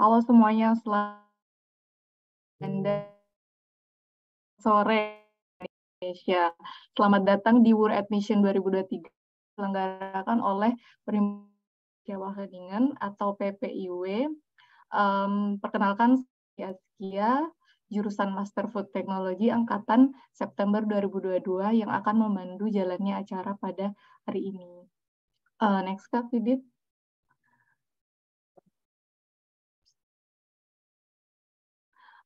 Halo semuanya, selamat sore Indonesia. Selamat datang di World Admission 2023 diselenggarakan oleh Perhimpunan Wageningen atau PPIW. Perkenalkan, saya Askia, jurusan Master Food Technology angkatan September 2022 yang akan memandu jalannya acara pada hari ini. Next, Kak Fidit.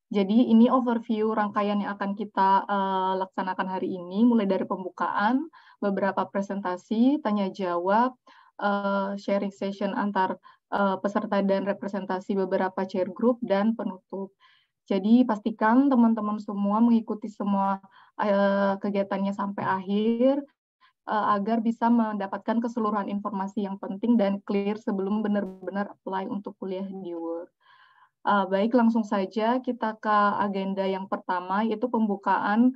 Jadi ini overview rangkaian yang akan kita laksanakan hari ini, mulai dari pembukaan, beberapa presentasi, tanya jawab, sharing session antar peserta dan representasi beberapa chair group, dan penutup. Jadi pastikan teman-teman semua mengikuti semua kegiatannya sampai akhir, agar bisa mendapatkan keseluruhan informasi yang penting dan clear sebelum benar-benar apply untuk kuliah di UWR. Baik, langsung saja kita ke agenda yang pertama, yaitu pembukaan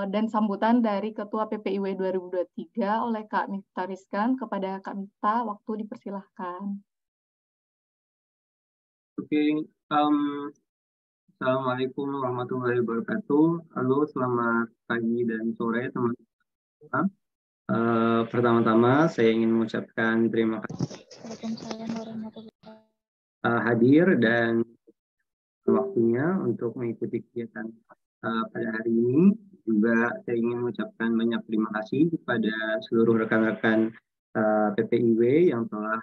dan sambutan dari Ketua PPIW 2023 oleh Kak Miftah Rizkan. Kepada Kak Miftah, waktu dipersilahkan. Oke, Assalamualaikum warahmatullahi wabarakatuh. Halo, selamat pagi dan sore teman-teman. Pertama-tama saya ingin mengucapkan terima kasih hadir dan waktunya untuk mengikuti kegiatan pada hari ini. Juga saya ingin mengucapkan banyak terima kasih kepada seluruh rekan-rekan PPIW yang telah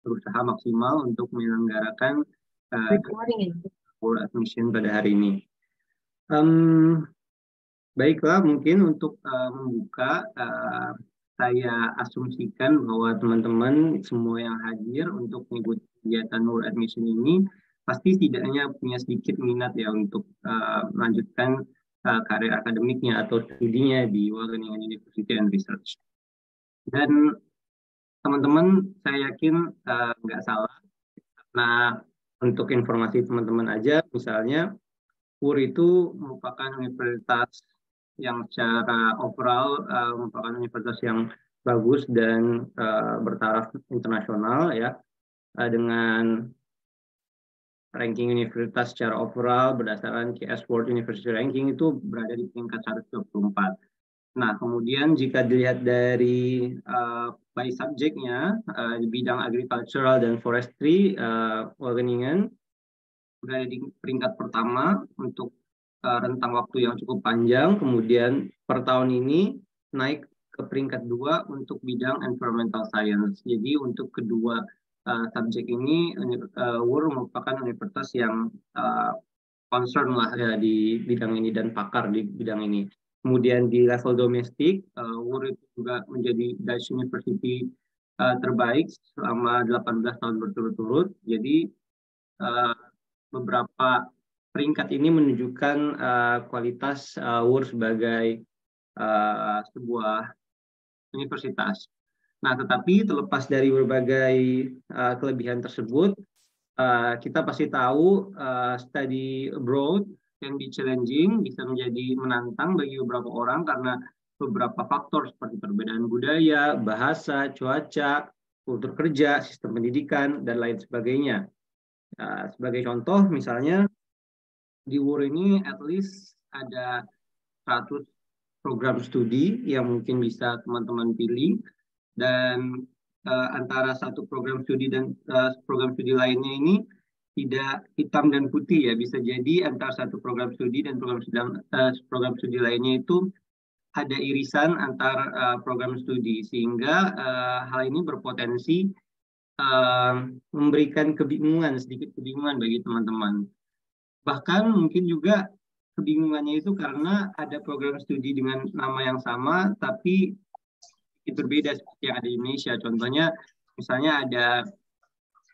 berusaha maksimal untuk menyelenggarakan World Admission pada hari ini. Baiklah, mungkin untuk membuka, saya asumsikan bahwa teman-teman semua yang hadir untuk mengikuti kegiatan World Admission ini pasti setidaknya punya sedikit minat ya untuk melanjutkan karir akademiknya atau studinya di Wageningen University and Research. Dan teman-teman saya yakin nggak salah, karena untuk informasi teman-teman aja, misalnya UR itu merupakan universitas yang secara overall merupakan universitas yang bagus dan bertaraf internasional ya, dengan ranking universitas secara overall berdasarkan QS World University Ranking itu berada di peringkat 124. Nah, kemudian jika dilihat dari by subjeknya, di bidang agricultural dan forestry, Wageningen berada di peringkat pertama untuk rentang waktu yang cukup panjang. Kemudian per tahun ini naik ke peringkat 2 untuk bidang environmental science. Jadi untuk kedua subjek ini, UR merupakan universitas yang concern lah ya di bidang ini dan pakar di bidang ini. Kemudian di level domestik, UR itu juga menjadi Dutch University terbaik selama 18 tahun berturut-turut. Jadi beberapa peringkat ini menunjukkan kualitas UR sebagai sebuah universitas. Nah, tetapi terlepas dari berbagai kelebihan tersebut, kita pasti tahu study abroad can be challenging, bisa menjadi menantang bagi beberapa orang karena beberapa faktor seperti perbedaan budaya, bahasa, cuaca, kultur kerja, sistem pendidikan, dan lain sebagainya. Sebagai contoh, misalnya di UR ini at least ada 100 program studi yang mungkin bisa teman-teman pilih, dan antara satu program studi dan program studi lainnya ini tidak hitam dan putih ya, bisa jadi antara satu program studi dan program studi lainnya itu ada irisan antar program studi, sehingga hal ini berpotensi memberikan sedikit kebingungan bagi teman-teman. Bahkan mungkin juga kebingungannya itu karena ada program studi dengan nama yang sama tapi itu berbeda seperti yang ada di Indonesia. Contohnya misalnya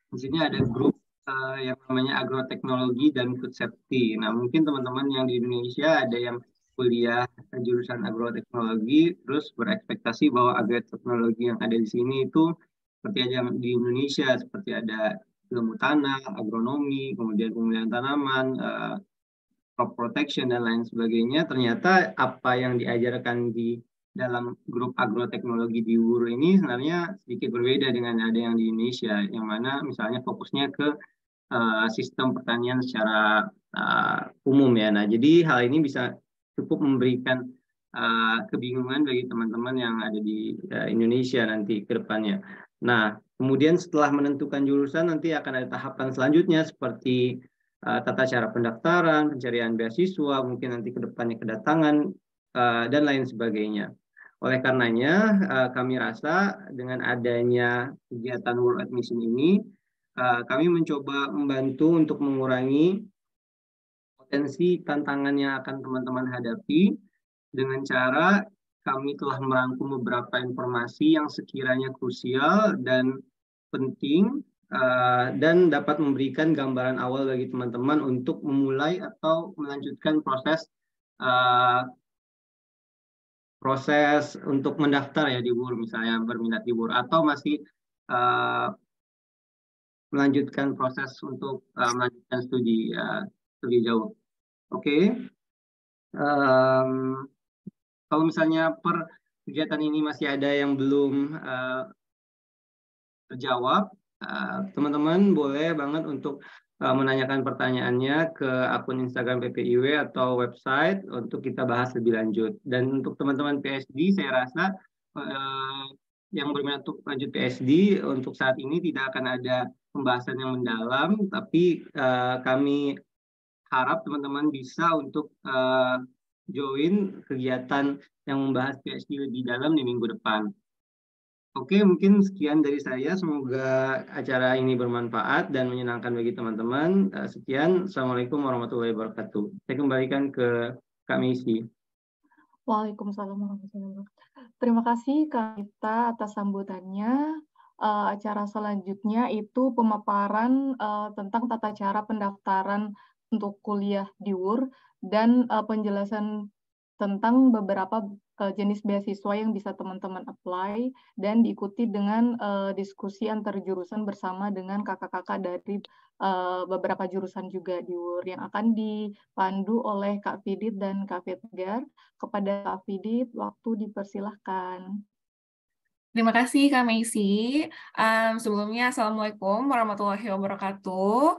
di sini ada grup yang namanya agroteknologi dan food safety. Nah, mungkin teman-teman yang di Indonesia ada yang kuliah jurusan agroteknologi terus berekspektasi bahwa agroteknologi yang ada di sini itu seperti yang di Indonesia, seperti ada ilmu tanah, agronomi, kemudian pemilihan tanaman, crop protection, dan lain sebagainya. Ternyata apa yang diajarkan di dalam grup agroteknologi di UR ini sebenarnya sedikit berbeda dengan ada yang di Indonesia, yang mana misalnya fokusnya ke sistem pertanian secara umum ya. Nah, jadi hal ini bisa cukup memberikan kebingungan bagi teman-teman yang ada di Indonesia nanti ke depannya. Nah, kemudian setelah menentukan jurusan nanti akan ada tahapan selanjutnya seperti tata cara pendaftaran, pencarian beasiswa, mungkin nanti ke depannya kedatangan dan lain sebagainya. Oleh karenanya, kami rasa dengan adanya kegiatan World Admission ini, kami mencoba membantu untuk mengurangi potensi tantangan yang akan teman-teman hadapi dengan cara kami telah merangkum beberapa informasi yang sekiranya krusial dan penting dan dapat memberikan gambaran awal bagi teman-teman untuk memulai atau melanjutkan proses untuk mendaftar ya di WUR, misalnya berminat di WUR atau masih melanjutkan proses untuk melanjutkan studi jauh. Oke. Kalau misalnya per kegiatan ini masih ada yang belum terjawab, teman-teman boleh banget untuk menanyakan pertanyaannya ke akun Instagram PPIW atau website untuk kita bahas lebih lanjut. Dan untuk teman-teman PSD, saya rasa yang berminat untuk lanjut PSD untuk saat ini tidak akan ada pembahasan yang mendalam, tapi kami harap teman-teman bisa untuk join kegiatan yang membahas PhD lebih dalam di minggu depan. Oke, mungkin sekian dari saya. Semoga acara ini bermanfaat dan menyenangkan bagi teman-teman. Sekian, Assalamualaikum warahmatullahi wabarakatuh. Saya kembalikan ke Kak Meisi. Waalaikumsalam warahmatullahi wabarakatuh. Terima kasih Kak Mita atas sambutannya. Acara selanjutnya itu pemaparan tentang tata cara pendaftaran untuk kuliah di WUR dan penjelasan tentang beberapa jenis beasiswa yang bisa teman-teman apply dan diikuti dengan diskusi antar jurusan bersama dengan kakak-kakak dari beberapa jurusan juga di WUR yang akan dipandu oleh Kak Fidit dan Kak Fitgar. Kepada Kak Fidit, waktu dipersilahkan. Terima kasih Kak Meisi. Sebelumnya, Assalamualaikum warahmatullahi wabarakatuh.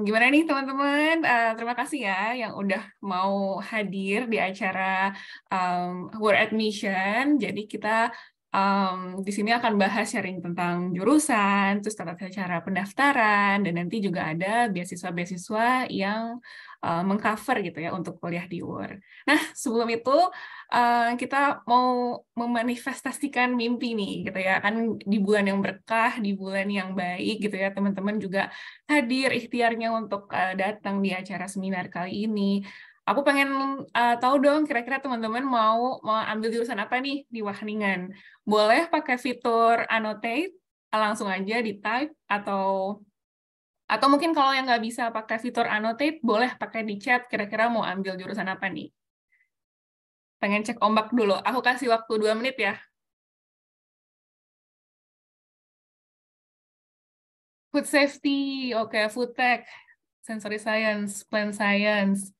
Gimana nih teman-teman? Terima kasih ya yang udah mau hadir di acara World Admission. Jadi kita di sini akan bahas sharing tentang jurusan, terus tata cara pendaftaran, dan nanti juga ada beasiswa-beasiswa yang mengcover gitu ya untuk kuliah di WUR. Nah, sebelum itu kita mau memanifestasikan mimpi nih gitu ya. Kan di bulan yang berkah, di bulan yang baik gitu ya, teman-teman juga hadir ikhtiarnya untuk datang di acara seminar kali ini. Aku pengen tahu dong kira-kira teman-teman mau ambil jurusan apa nih di Wageningen. Boleh pakai fitur annotate, langsung aja di type atau mungkin kalau yang nggak bisa pakai fitur annotate, boleh pakai di chat kira-kira mau ambil jurusan apa nih. Pengen cek ombak dulu. Aku kasih waktu 2 menit ya. Food safety, oke, food tech, sensory science, plant science,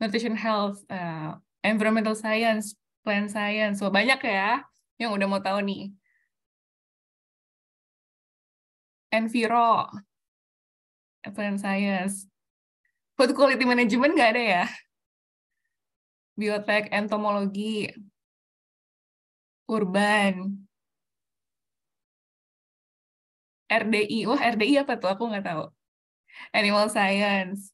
nutrition health, environmental science, plant science. Wah, banyak ya yang udah mau tahu nih. Enviro, plant science. Food quality management nggak ada ya? Biotek, entomologi, urban, RDI. Wah, RDI apa tuh? Aku nggak tahu. Animal science.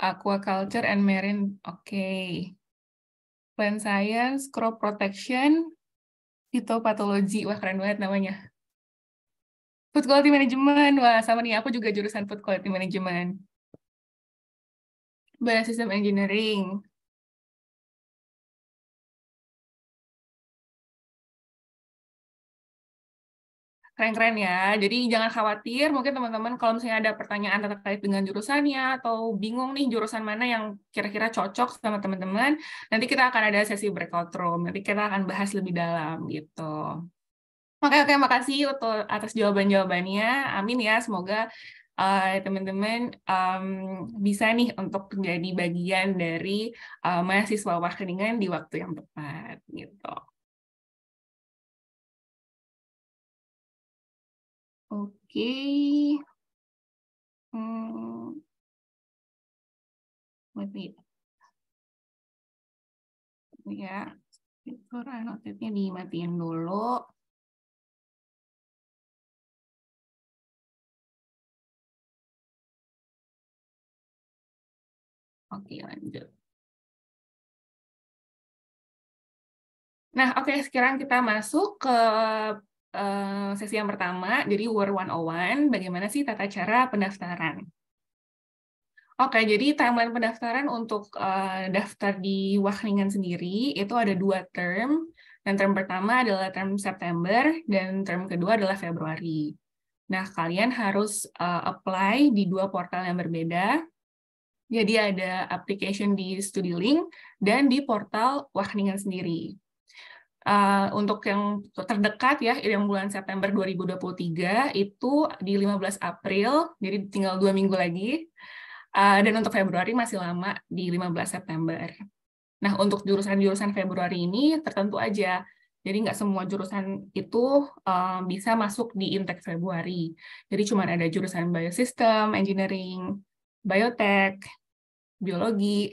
Aquaculture and marine. Oke. Plant science, crop protection, phytopathology. Wah, keren banget namanya. Food quality management. Wah, sama nih. Aku juga jurusan food quality management. Biosystem engineering. Keren-keren ya. Jadi jangan khawatir, mungkin teman-teman kalau misalnya ada pertanyaan terkait dengan jurusannya atau bingung nih jurusan mana yang kira-kira cocok sama teman-teman, nanti kita akan ada sesi breakout room. Nanti kita akan bahas lebih dalam gitu. Oke, makasih atas jawaban-jawabannya. Amin ya, semoga teman-teman bisa nih untuk menjadi bagian dari mahasiswa Wageningen di waktu yang tepat gitu. Oke. Lebih. Ya, fitur annotate-nya dimatiin dulu. Oke, lanjut. Nah, oke, sekarang kita masuk ke sesi yang pertama, jadi Word 101, bagaimana sih tata cara pendaftaran. Oke, jadi timeline pendaftaran untuk daftar di Wageningen sendiri, itu ada 2 term, dan term pertama adalah term September, dan term kedua adalah Februari. Nah, kalian harus apply di 2 portal yang berbeda. Jadi ada application di StudiLink dan di portal Wageningen sendiri. Untuk yang terdekat ya, yang bulan September 2023 itu di 15 April, jadi tinggal 2 minggu lagi. Dan untuk Februari masih lama di 15 September. Nah, untuk jurusan-jurusan Februari ini tertentu aja. Jadi nggak semua jurusan itu bisa masuk di intake Februari. Jadi cuma ada jurusan Biosystem, Engineering, Biotech, Biologi,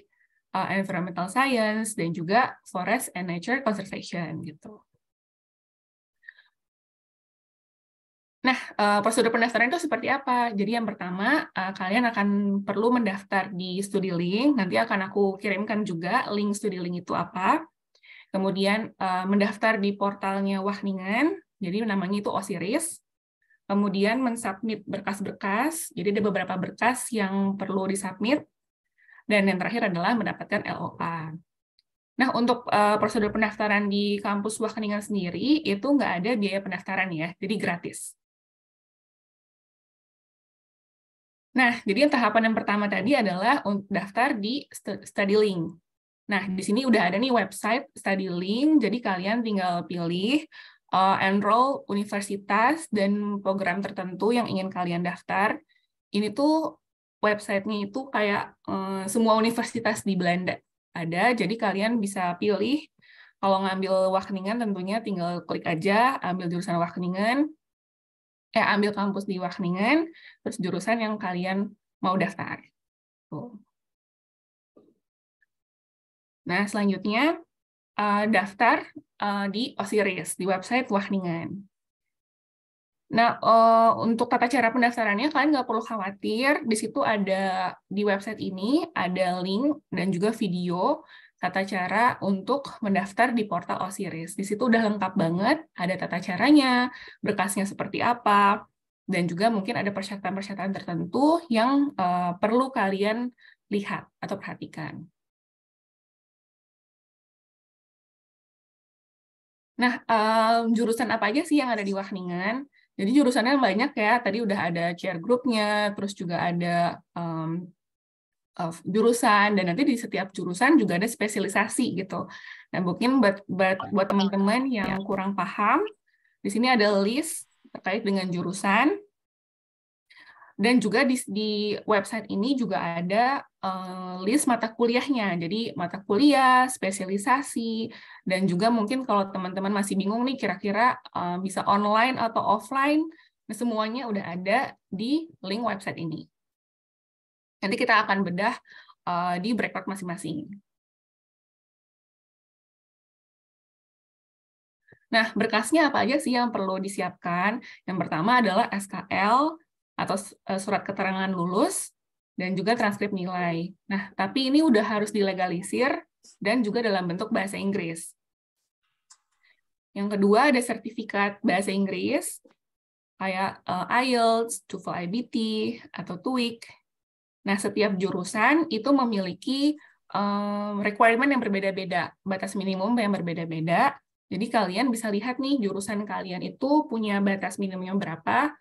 Environmental Science, dan juga Forest and Nature Conservation gitu. Nah, prosedur pendaftaran itu seperti apa? Jadi yang pertama, kalian akan perlu mendaftar di StudiLink, nanti akan aku kirimkan juga link StudiLink itu apa. Kemudian mendaftar di portalnya Wageningen, jadi namanya itu Osiris. Kemudian mensubmit berkas-berkas, jadi ada beberapa berkas yang perlu disubmit. Dan yang terakhir adalah mendapatkan LOA. Nah, untuk prosedur pendaftaran di kampus Wageningen sendiri, itu nggak ada biaya pendaftaran ya, jadi gratis. Nah, jadi tahapan yang pertama tadi adalah untuk daftar di StudiLink. Nah, di sini udah ada nih website StudiLink, jadi kalian tinggal pilih enroll universitas dan program tertentu yang ingin kalian daftar. Ini tuh website-nya itu kayak semua universitas di Belanda ada, jadi kalian bisa pilih. Kalau ngambil Wageningen tentunya tinggal klik aja, ambil jurusan Wageningen, ambil kampus di Wageningen, terus jurusan yang kalian mau daftar. Tuh. Nah, selanjutnya daftar di Osiris, di website Wageningen. Nah, untuk tata cara pendaftarannya, kalian nggak perlu khawatir. Di situ ada, di website ini, ada link dan juga video tata cara untuk mendaftar di portal Osiris. Di situ udah lengkap banget, ada tata caranya, berkasnya seperti apa, dan juga mungkin ada persyaratan-persyaratan tertentu yang perlu kalian lihat atau perhatikan. Nah, jurusan apa aja sih yang ada di Wageningen? Jadi jurusannya banyak ya, tadi udah ada chair group-nya, terus juga ada jurusan, dan nanti di setiap jurusan juga ada spesialisasi gitu. Nah, mungkin buat teman-teman yang kurang paham, di sini ada list terkait dengan jurusan, dan juga di website ini juga ada list mata kuliahnya. Jadi mata kuliah, spesialisasi, dan juga mungkin kalau teman-teman masih bingung nih kira-kira bisa online atau offline, nah semuanya udah ada di link website ini. Nanti kita akan bedah di breakout masing-masing. Nah, berkasnya apa aja sih yang perlu disiapkan? Yang pertama adalah SKL, atau surat keterangan lulus, dan juga transkrip nilai. Nah, tapi ini udah harus dilegalisir dan juga dalam bentuk bahasa Inggris. Yang kedua ada sertifikat bahasa Inggris, kayak IELTS, TOEFL IBT, atau TOEIC. Nah, setiap jurusan itu memiliki requirement yang berbeda-beda, batas minimum yang berbeda-beda. Jadi kalian bisa lihat nih, jurusan kalian itu punya batas minimumnya berapa,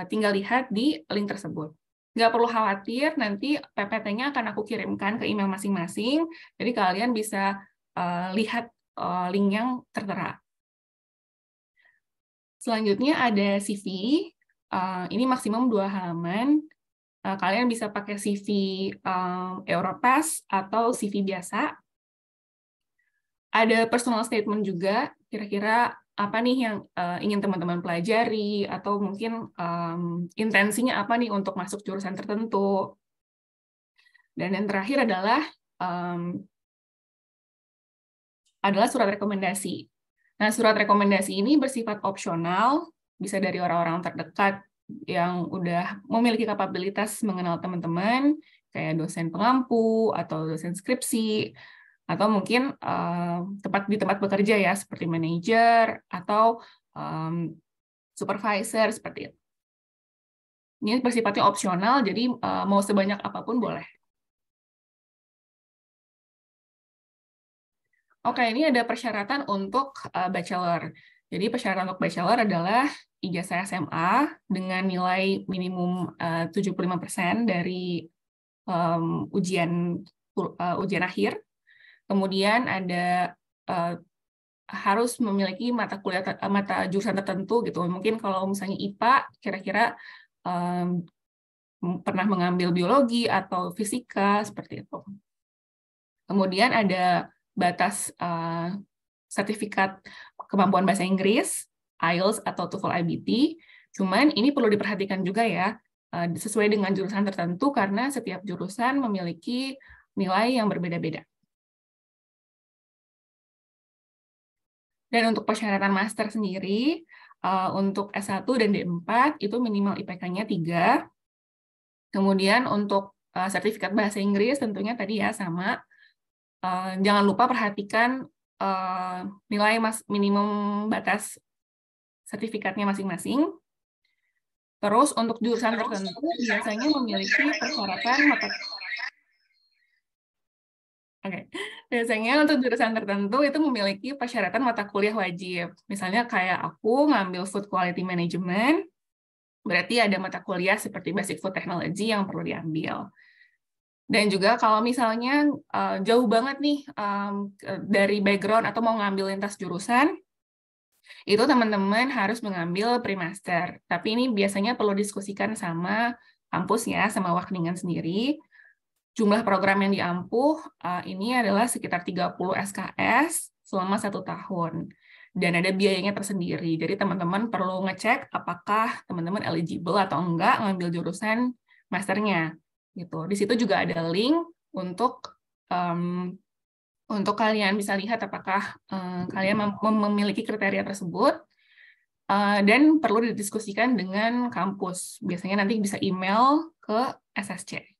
tinggal lihat di link tersebut. Nggak perlu khawatir, nanti PPT-nya akan aku kirimkan ke email masing-masing, jadi kalian bisa lihat link yang tertera. Selanjutnya ada CV, ini maksimum 2 halaman. Kalian bisa pakai CV Europass atau CV biasa. Ada personal statement juga, kira-kira apa nih yang ingin teman-teman pelajari, atau mungkin intensinya apa nih untuk masuk jurusan tertentu. Dan yang terakhir adalah surat rekomendasi. Nah, surat rekomendasi ini bersifat opsional, bisa dari orang-orang terdekat yang udah memiliki kapabilitas mengenal teman-teman, kayak dosen pengampu atau dosen skripsi, atau mungkin di tempat bekerja ya, seperti manajer atau supervisor, seperti itu. Ini bersifatnya opsional, jadi mau sebanyak apapun boleh. Oke, ini ada persyaratan untuk bachelor. Jadi persyaratan untuk bachelor adalah ijazah SMA dengan nilai minimum 75% dari ujian akhir. Kemudian ada harus memiliki mata jurusan tertentu gitu. Mungkin kalau misalnya IPA, kira-kira pernah mengambil biologi atau fisika seperti itu. Kemudian ada batas sertifikat kemampuan bahasa Inggris, IELTS atau TOEFL IBT. Cuman ini perlu diperhatikan juga ya, sesuai dengan jurusan tertentu karena setiap jurusan memiliki nilai yang berbeda-beda. Dan untuk persyaratan master sendiri, untuk S1 dan D4 itu minimal IPK-nya 3. Kemudian untuk sertifikat bahasa Inggris tentunya tadi ya sama. Jangan lupa perhatikan nilai minimum batas sertifikatnya masing-masing. Terus untuk jurusan tertentu biasanya memiliki persyaratan biasanya untuk jurusan tertentu itu memiliki persyaratan mata kuliah wajib. Misalnya kayak aku ngambil Food Quality Management, berarti ada mata kuliah seperti Basic Food Technology yang perlu diambil. Dan juga kalau misalnya jauh banget nih dari background atau mau ngambil lintas jurusan, itu teman-teman harus mengambil pre-master. Tapi ini biasanya perlu diskusikan sama kampus ya, sama Wageningen sendiri. Jumlah program yang diampuh ini adalah sekitar 30 SKS selama 1 tahun. Dan ada biayanya tersendiri. Jadi teman-teman perlu ngecek apakah teman-teman eligible atau enggak ngambil jurusan masternya. Gitu. Di situ juga ada link untuk kalian bisa lihat apakah kalian memiliki kriteria tersebut, dan perlu didiskusikan dengan kampus. Biasanya nanti bisa email ke SSC.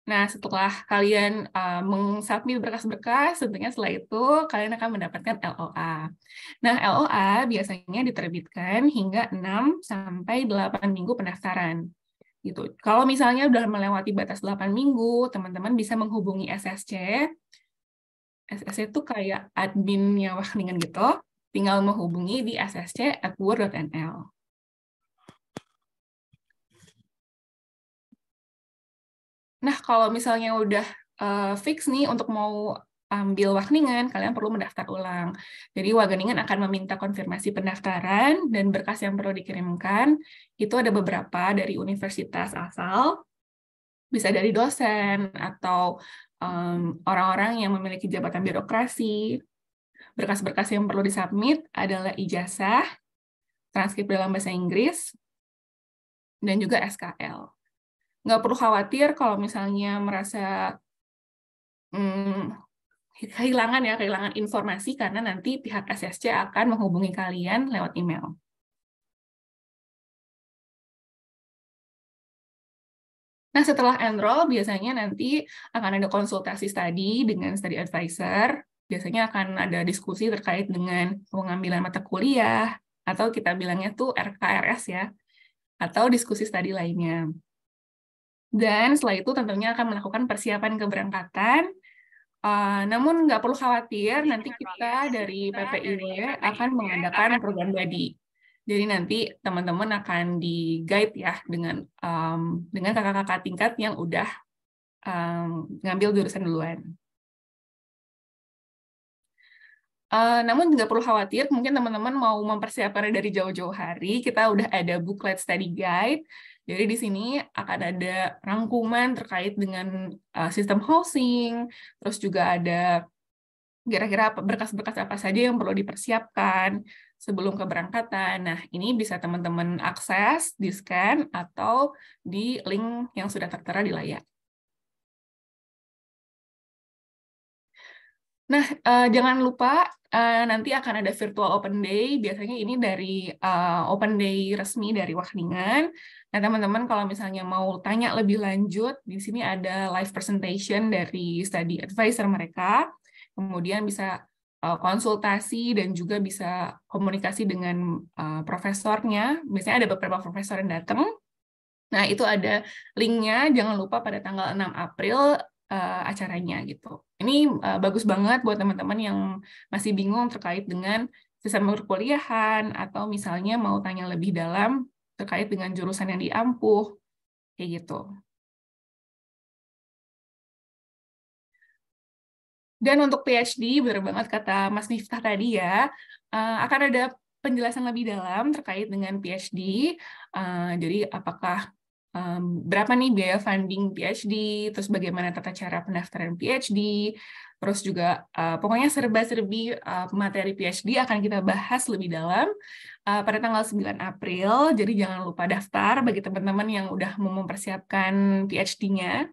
Nah, setelah kalian mengsubmit berkas-berkas, tentunya setelah itu kalian akan mendapatkan LOA. Nah, LOA biasanya diterbitkan hingga 6-8 minggu pendaftaran. Gitu. Kalau misalnya udah melewati batas 8 minggu, teman-teman bisa menghubungi SSC. SSC itu kayak adminnya Wageningen gitu. Tinggal menghubungi di ssc@wur.nl. Nah, kalau misalnya udah fix nih untuk mau ambil Wageningen, kalian perlu mendaftar ulang. Jadi Wageningen akan meminta konfirmasi pendaftaran dan berkas yang perlu dikirimkan. Itu ada beberapa dari universitas asal, bisa dari dosen atau orang-orang yang memiliki jabatan birokrasi. Berkas-berkas yang perlu disubmit adalah ijazah, transkrip dalam bahasa Inggris, dan juga SKL. Nggak perlu khawatir kalau misalnya merasa kehilangan informasi karena nanti pihak SSC akan menghubungi kalian lewat email. Nah, setelah enroll, biasanya nanti akan ada konsultasi study dengan study advisor. Biasanya akan ada diskusi terkait dengan pengambilan mata kuliah, atau kita bilangnya tuh RKRS ya, atau diskusi study lainnya. Dan setelah itu tentunya akan melakukan persiapan keberangkatan. Namun nggak perlu khawatir, nanti kita dari PPIW akan mengadakan program body. Jadi nanti teman-teman akan di-guide ya dengan kakak-kakak tingkat yang udah ngambil jurusan duluan. Namun nggak perlu khawatir, mungkin teman-teman mau mempersiapkan dari jauh-jauh hari, kita udah ada booklet study guide. Jadi di sini akan ada rangkuman terkait dengan sistem housing, terus juga ada kira-kira berkas-berkas apa saja yang perlu dipersiapkan sebelum keberangkatan. Nah, ini bisa teman-teman akses, di-scan, atau di link yang sudah tertera di layar. Nah, jangan lupa nanti akan ada virtual open day. Biasanya ini dari open day resmi dari Wageningen. Nah, teman-teman kalau misalnya mau tanya lebih lanjut, di sini ada live presentation dari study advisor mereka. Kemudian bisa konsultasi dan juga bisa komunikasi dengan profesornya. Biasanya ada beberapa profesor yang datang. Nah, itu ada linknya. Jangan lupa pada tanggal 6 April acaranya gitu. Ini bagus banget buat teman-teman yang masih bingung terkait dengan sistem perkuliahan atau misalnya mau tanya lebih dalam terkait dengan jurusan yang diampuh kayak gitu. Dan untuk PhD, benar banget kata Mas Miftah tadi ya, akan ada penjelasan lebih dalam terkait dengan PhD. Jadi apakah berapa nih biaya funding PhD, terus bagaimana tata cara pendaftaran PhD, terus juga pokoknya serba-serbi materi PhD akan kita bahas lebih dalam pada tanggal 9 April, jadi jangan lupa daftar bagi teman-teman yang udah mau mempersiapkan PhD-nya.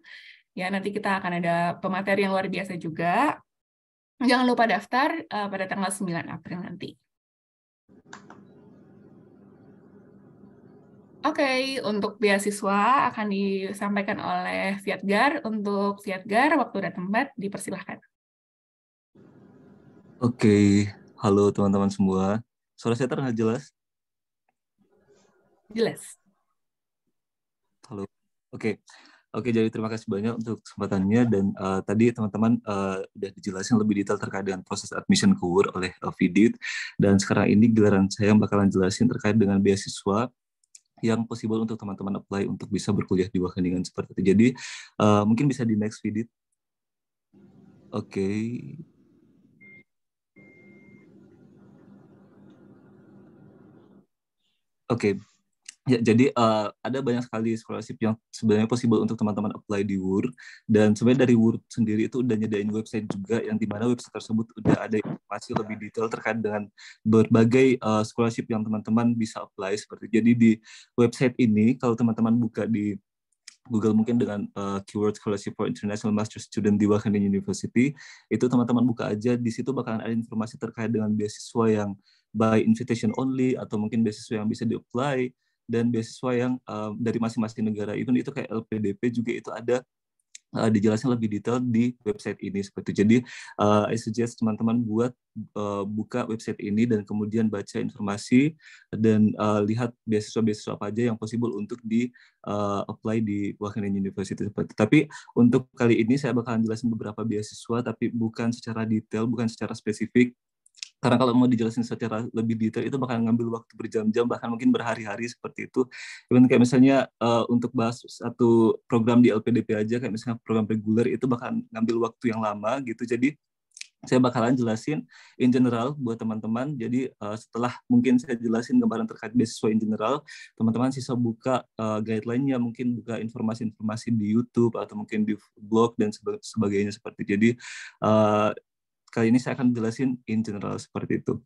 Ya, nanti kita akan ada pemateri yang luar biasa juga. Jangan lupa daftar pada tanggal 9 April nanti. Oke, untuk beasiswa akan disampaikan oleh Viatgar. Untuk Viatgar, waktu dan tempat dipersilahkan. Oke, halo teman-teman semua. Suara saya terdengar jelas? Jelas. Halo. Oke, jadi terima kasih banyak untuk kesempatannya dan tadi teman-teman udah dijelasin lebih detail terkait dengan proses admission ke WUR oleh Vidit, dan sekarang ini giliran saya yang bakalan jelasin terkait dengan beasiswa yang possible untuk teman-teman apply untuk bisa berkuliah di Wageningen seperti itu. Jadi mungkin bisa di next Vidit. Oke. Oke. Ya, jadi ada banyak sekali scholarship yang sebenarnya possible untuk teman-teman apply di WUR, dan sebenarnya dari WUR sendiri itu udah nyediain website juga yang dimana website tersebut udah ada informasi lebih detail terkait dengan berbagai scholarship yang teman-teman bisa apply seperti. Jadi di website ini kalau teman-teman buka di Google mungkin dengan keyword scholarship for international master student di Wageningen University, itu teman-teman buka aja, di situ bakalan ada informasi terkait dengan beasiswa yang by invitation only atau mungkin beasiswa yang bisa di-apply, dan beasiswa yang dari masing-masing negara. Even itu kayak LPDP juga itu ada dijelasin lebih detail di website ini seperti itu. Jadi I suggest teman-teman buat buka website ini dan kemudian baca informasi dan lihat beasiswa-beasiswa apa aja yang possible untuk di apply di Wageningen University seperti itu. Tapi untuk kali ini saya bakalan jelasin beberapa beasiswa tapi bukan secara detail, bukan secara spesifik. Karena kalau mau dijelasin secara lebih detail itu bakal ngambil waktu berjam-jam, bahkan mungkin berhari-hari seperti itu. Even kayak misalnya untuk bahas satu program di LPDP aja, kayak misalnya program reguler itu bakal ngambil waktu yang lama gitu. Jadi saya bakalan jelasin in general buat teman-teman. Jadi setelah mungkin saya jelasin gambaran terkait beasiswa in general, teman-teman sisa buka guideline-nya, mungkin buka informasi-informasi di YouTube atau mungkin di blog dan sebagainya seperti. Jadi kali ini saya akan jelasin in general seperti itu.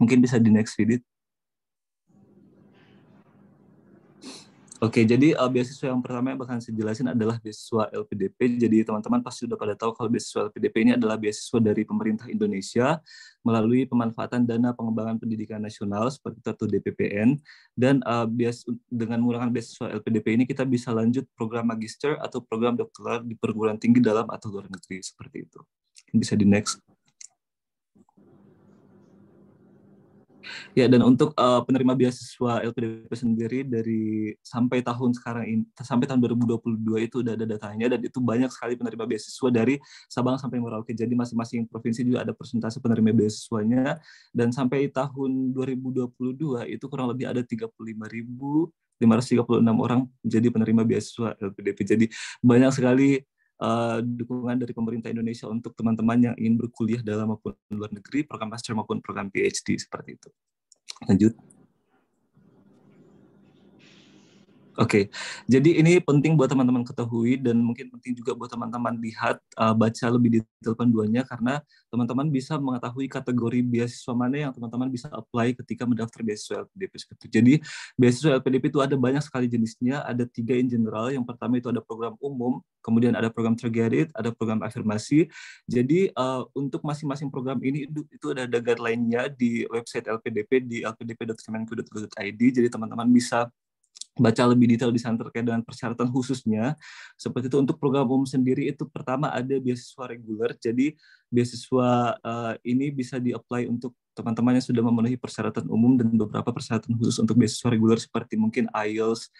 Mungkin bisa di next video. Oke, jadi beasiswa yang pertama yang bakal saya jelasin adalah beasiswa LPDP. Jadi teman-teman pasti sudah pada tahu kalau beasiswa LPDP ini adalah beasiswa dari pemerintah Indonesia melalui pemanfaatan dana pengembangan pendidikan nasional seperti itu DPPN. Dan dengan menggunakan beasiswa LPDP ini kita bisa lanjut program magister atau program doktoral di perguruan tinggi dalam atau luar negeri seperti itu. Bisa di next. Ya, dan untuk penerima beasiswa LPDP sendiri dari sampai tahun sekarang ini, sampai tahun 2022 itu udah ada datanya, dan itu banyak sekali penerima beasiswa dari Sabang sampai Merauke. Jadi masing-masing provinsi juga ada persentase penerima beasiswanya, dan sampai tahun 2022 itu kurang lebih ada 35.536 orang menjadi penerima beasiswa LPDP. Jadi banyak sekali dukungan dari pemerintah Indonesia untuk teman-teman yang ingin berkuliah dalam maupun luar negeri, program master maupun program PhD seperti itu. Lanjut. Oke, jadi ini penting buat teman-teman ketahui dan mungkin penting juga buat teman-teman lihat, baca lebih detail panduannya karena teman-teman bisa mengetahui kategori beasiswa mana yang teman-teman bisa apply ketika mendaftar beasiswa LPDP seperti itu. Jadi beasiswa LPDP itu ada banyak sekali jenisnya, ada 3 in general. Yang pertama itu ada program umum, kemudian ada program targeted, ada program afirmasi. Jadi untuk masing-masing program ini itu ada guideline-nya di website LPDP di lpdp.kemenku.go.id. Jadi teman-teman bisa baca lebih detail di sana terkait dengan persyaratan khususnya. Seperti itu untuk program umum sendiri itu pertama ada beasiswa reguler. Jadi beasiswa ini bisa di-apply untuk teman-teman yang sudah memenuhi persyaratan umum dan beberapa persyaratan khusus untuk beasiswa reguler seperti mungkin IELTS,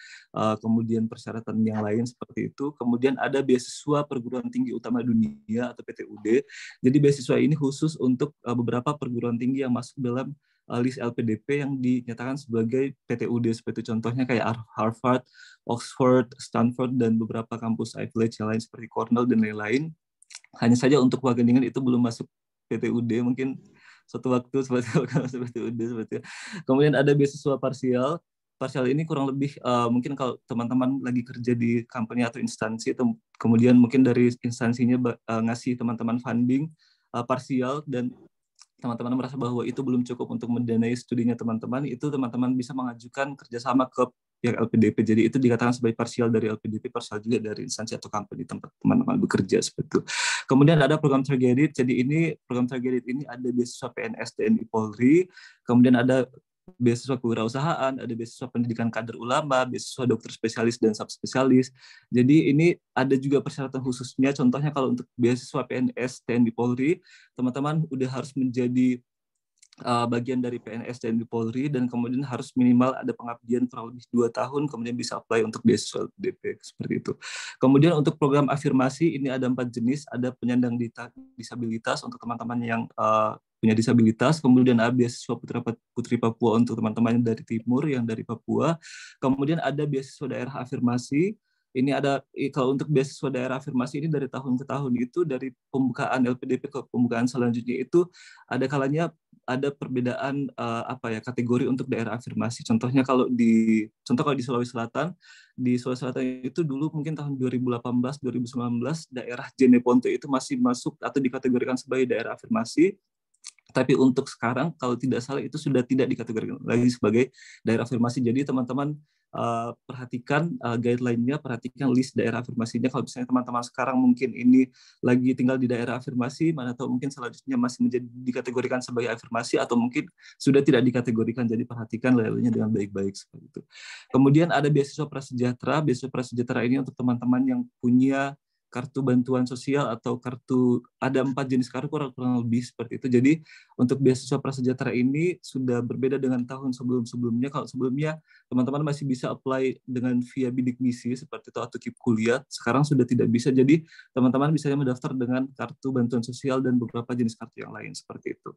kemudian persyaratan yang lain seperti itu. Kemudian ada beasiswa perguruan tinggi utama dunia atau PTUD. Jadi beasiswa ini khusus untuk beberapa perguruan tinggi yang masuk dalam list LPDP yang dinyatakan sebagai PTUD seperti contohnya kayak Harvard, Oxford, Stanford, dan beberapa kampus Ivy League yang lain seperti Cornell dan lain-lain. Hanya saja untuk Wageningen itu belum masuk PTUD, mungkin suatu waktu seperti PTUD seperti itu. Kemudian ada beasiswa parsial. Parsial ini kurang lebih mungkin kalau teman-teman lagi kerja di company atau instansi, kemudian mungkin dari instansinya ngasih teman-teman funding parsial dan teman-teman merasa bahwa itu belum cukup untuk mendanai studinya teman-teman, itu teman-teman bisa mengajukan kerjasama ke pihak LPDP. Jadi itu dikatakan sebagai parsial dari LPDP, parsial juga dari instansi atau company tempat teman-teman bekerja seperti itu. Kemudian ada program targeted. Jadi ini program targeted ini ada beasiswa PNS, TNI, Polri. Kemudian ada beasiswa kewirausahaan, ada beasiswa pendidikan kader ulama, beasiswa dokter spesialis dan subspesialis. Jadi ini ada juga persyaratan khususnya. Contohnya kalau untuk beasiswa PNS, TNI, Polri, teman-teman udah harus menjadi bagian dari PNS TNI Polri dan kemudian harus minimal ada pengabdian kurang lebih 2 tahun, kemudian bisa apply untuk beasiswa LPDP seperti itu. Kemudian untuk program afirmasi ini ada 4 jenis, ada penyandang disabilitas untuk teman-teman yang punya disabilitas, kemudian ada beasiswa Putri Papua untuk teman-teman yang dari timur, yang dari Papua, kemudian ada beasiswa daerah afirmasi. Ini ada kalau untuk beasiswa daerah afirmasi ini dari tahun ke tahun itu dari pembukaan LPDP ke pembukaan selanjutnya itu ada kalanya ada perbedaan kategori untuk daerah afirmasi. Contohnya kalau di Sulawesi Selatan, itu dulu mungkin tahun 2018 2019 daerah Jeneponto itu masih masuk atau dikategorikan sebagai daerah afirmasi. Tapi untuk sekarang kalau tidak salah itu sudah tidak dikategorikan lagi sebagai daerah afirmasi. Jadi teman-teman perhatikan guideline-nya, perhatikan list daerah afirmasinya. Kalau misalnya teman-teman sekarang mungkin ini lagi tinggal di daerah afirmasi, mana tahu mungkin selanjutnya masih dikategorikan sebagai afirmasi atau mungkin sudah tidak dikategorikan. Jadi perhatikan labelnya dengan baik-baik seperti itu. Kemudian ada beasiswa prasejahtera. Beasiswa prasejahtera ini untuk teman-teman yang punya kartu bantuan sosial atau kartu, ada 4 jenis kartu kurang lebih seperti itu. Jadi untuk beasiswa prasejahtera ini sudah berbeda dengan tahun sebelum-sebelumnya. Kalau sebelumnya teman-teman masih bisa apply dengan via bidik misi seperti itu atau KIP kuliah, sekarang sudah tidak bisa. Jadi teman-teman bisa mendaftar dengan kartu bantuan sosial dan beberapa jenis kartu yang lain seperti itu.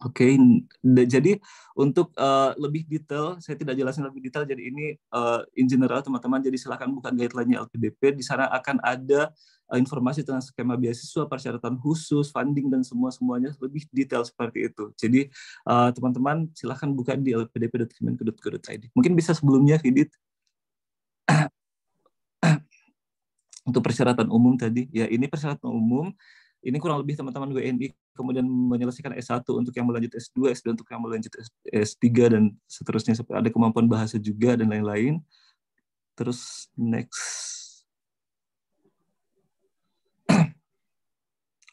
Oke, jadi untuk lebih detail, saya tidak jelasin lebih detail, jadi ini in general teman-teman, jadi silakan buka guideline-nya LPDP, di sana akan ada informasi tentang skema beasiswa, persyaratan khusus, funding, dan semuanya lebih detail seperti itu. Jadi teman-teman silakan buka di lpdp.kemenku.go.id. Mungkin bisa sebelumnya, Vidit, untuk persyaratan umum tadi, ya ini persyaratan umum, ini kurang lebih teman-teman WNI kemudian menyelesaikan S1 untuk yang melanjut S2, S2 untuk yang melanjut S3, dan seterusnya. Ada kemampuan bahasa juga, dan lain-lain. Terus, next.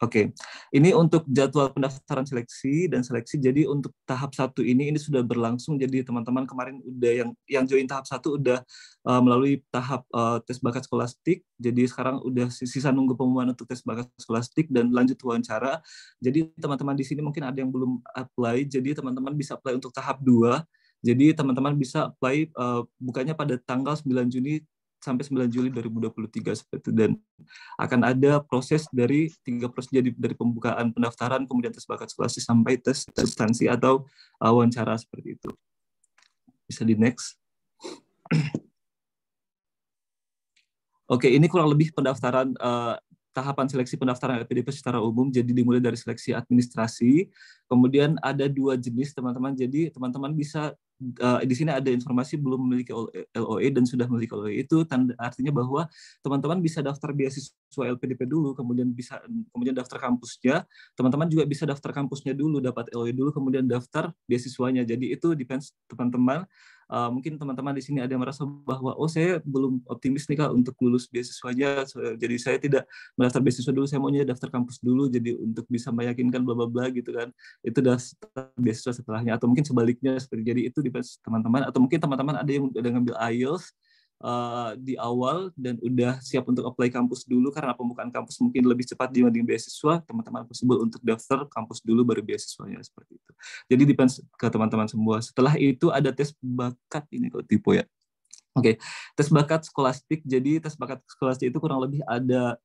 Oke, ini untuk jadwal pendaftaran seleksi dan seleksi. Jadi untuk tahap 1 ini sudah berlangsung. Jadi teman-teman kemarin udah yang join tahap 1 udah melalui tahap tes bakat skolastik. Jadi sekarang udah sisa nunggu pengumuman untuk tes bakat skolastik dan lanjut wawancara. Jadi teman-teman di sini mungkin ada yang belum apply. Jadi teman-teman bisa apply untuk tahap 2. Jadi teman-teman bisa apply bukanya pada tanggal 9 Juni sampai 9 Juli 2023 seperti itu, dan akan ada proses dari 3 proses, jadi dari pembukaan pendaftaran, kemudian tes bakat skolastik sampai tes substansi atau wawancara seperti itu. Bisa di next. Oke, ini kurang lebih pendaftaran tahapan seleksi pendaftaran LPDP secara umum. Jadi dimulai dari seleksi administrasi, kemudian ada 2 jenis teman-teman. Jadi teman-teman bisa di sini ada informasi belum memiliki LOE dan sudah memiliki LOE, itu artinya bahwa teman-teman bisa daftar beasiswa LPDP dulu, kemudian daftar kampusnya. Teman-teman juga bisa daftar kampusnya dulu, dapat LOE dulu, kemudian daftar beasiswanya. Jadi itu depends teman-teman. Mungkin teman-teman di sini ada yang merasa bahwa saya belum optimis nih Kak untuk lulus beasiswanya, jadi saya tidak mendaftar beasiswa dulu, saya maunya daftar kampus dulu, jadi untuk bisa meyakinkan bla bla bla gitu kan, itu daftar beasiswa setelahnya, atau mungkin sebaliknya seperti. Jadi itu di teman-teman, atau mungkin teman-teman ada yang udah ngambil IELTS di awal dan udah siap untuk apply kampus dulu karena pembukaan kampus mungkin lebih cepat dibanding beasiswa, teman-teman possible untuk daftar kampus dulu baru beasiswanya, seperti itu. Jadi depends ke teman-teman semua. Setelah itu ada tes bakat, ini kok tipe ya. Oke, tes bakat skolastik. Jadi tes bakat skolastik itu kurang lebih ada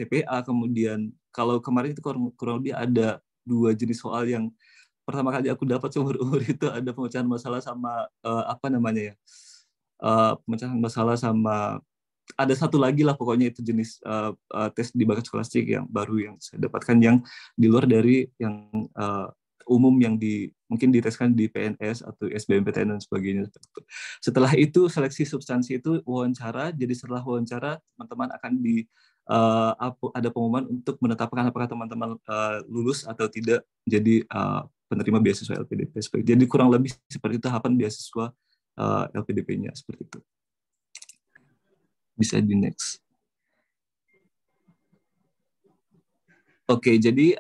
TPA, kemudian kalau kemarin itu kurang lebih ada 2 jenis soal. Yang pertama kali aku dapat seumur-umur itu ada pemecahan masalah sama pemecahan masalah sama ada satu lagi lah, pokoknya itu jenis tes di bakat skolastik yang baru yang saya dapatkan, yang di luar dari yang umum yang mungkin diteskan di PNS atau SBMPTN dan sebagainya. Setelah itu seleksi substansi itu wawancara. Jadi setelah wawancara teman-teman akan ada pengumuman untuk menetapkan apakah teman-teman lulus atau tidak jadi penerima beasiswa LPDP. Jadi kurang lebih seperti tahapan beasiswa LPDP-nya, seperti itu. Bisa di next. Oke, jadi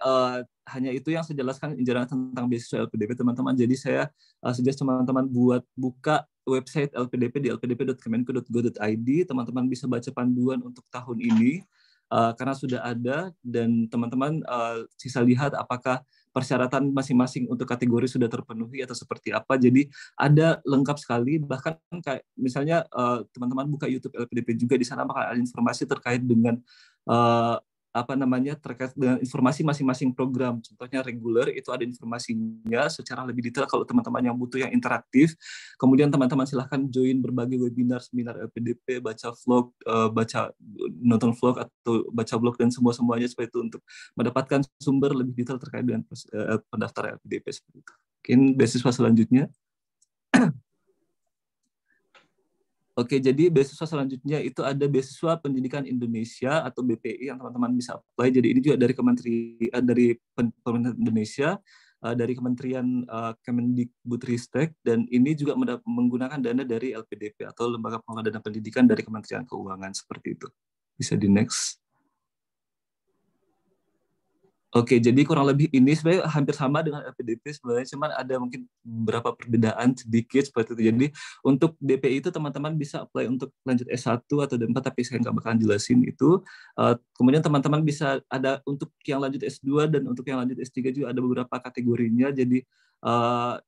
hanya itu yang saya jelaskan tentang beasiswa LPDP, teman-teman. Jadi saya suggest teman-teman buat buka website LPDP di lpdp.kemenko.go.id. Teman-teman bisa baca panduan untuk tahun ini karena sudah ada, dan teman-teman bisa lihat apakah persyaratan masing-masing untuk kategori sudah terpenuhi atau seperti apa. Jadi ada lengkap sekali, bahkan kayak misalnya teman-teman buka YouTube LPDP juga, di sana bakal ada informasi terkait dengan terkait dengan informasi masing-masing program. Contohnya reguler itu ada informasinya secara lebih detail kalau teman-teman yang butuh yang interaktif. Kemudian teman-teman silahkan join berbagai webinar, seminar LPDP, baca vlog, nonton vlog atau baca blog dan semuanya seperti itu untuk mendapatkan sumber lebih detail terkait dengan pendaftaran LPDP seperti itu. Mungkin beasiswa selanjutnya. Oke, jadi beasiswa selanjutnya itu ada beasiswa pendidikan Indonesia atau BPI yang teman-teman bisa apply. Jadi ini juga dari Pemerintah Indonesia, dari Kementerian Kemendikbudristek, dan ini juga menggunakan dana dari LPDP atau Lembaga Pengelola Dana Pendidikan dari Kementerian Keuangan, seperti itu. Bisa di next. Oke, jadi kurang lebih ini sebenarnya hampir sama dengan LPDP sebenarnya, cuman ada mungkin beberapa perbedaan sedikit seperti itu. Jadi untuk DPI itu teman-teman bisa apply untuk lanjut S1 atau D4, tapi saya nggak bakalan jelasin itu. Kemudian teman-teman bisa ada untuk yang lanjut S2 dan untuk yang lanjut S3 juga ada beberapa kategorinya. Jadi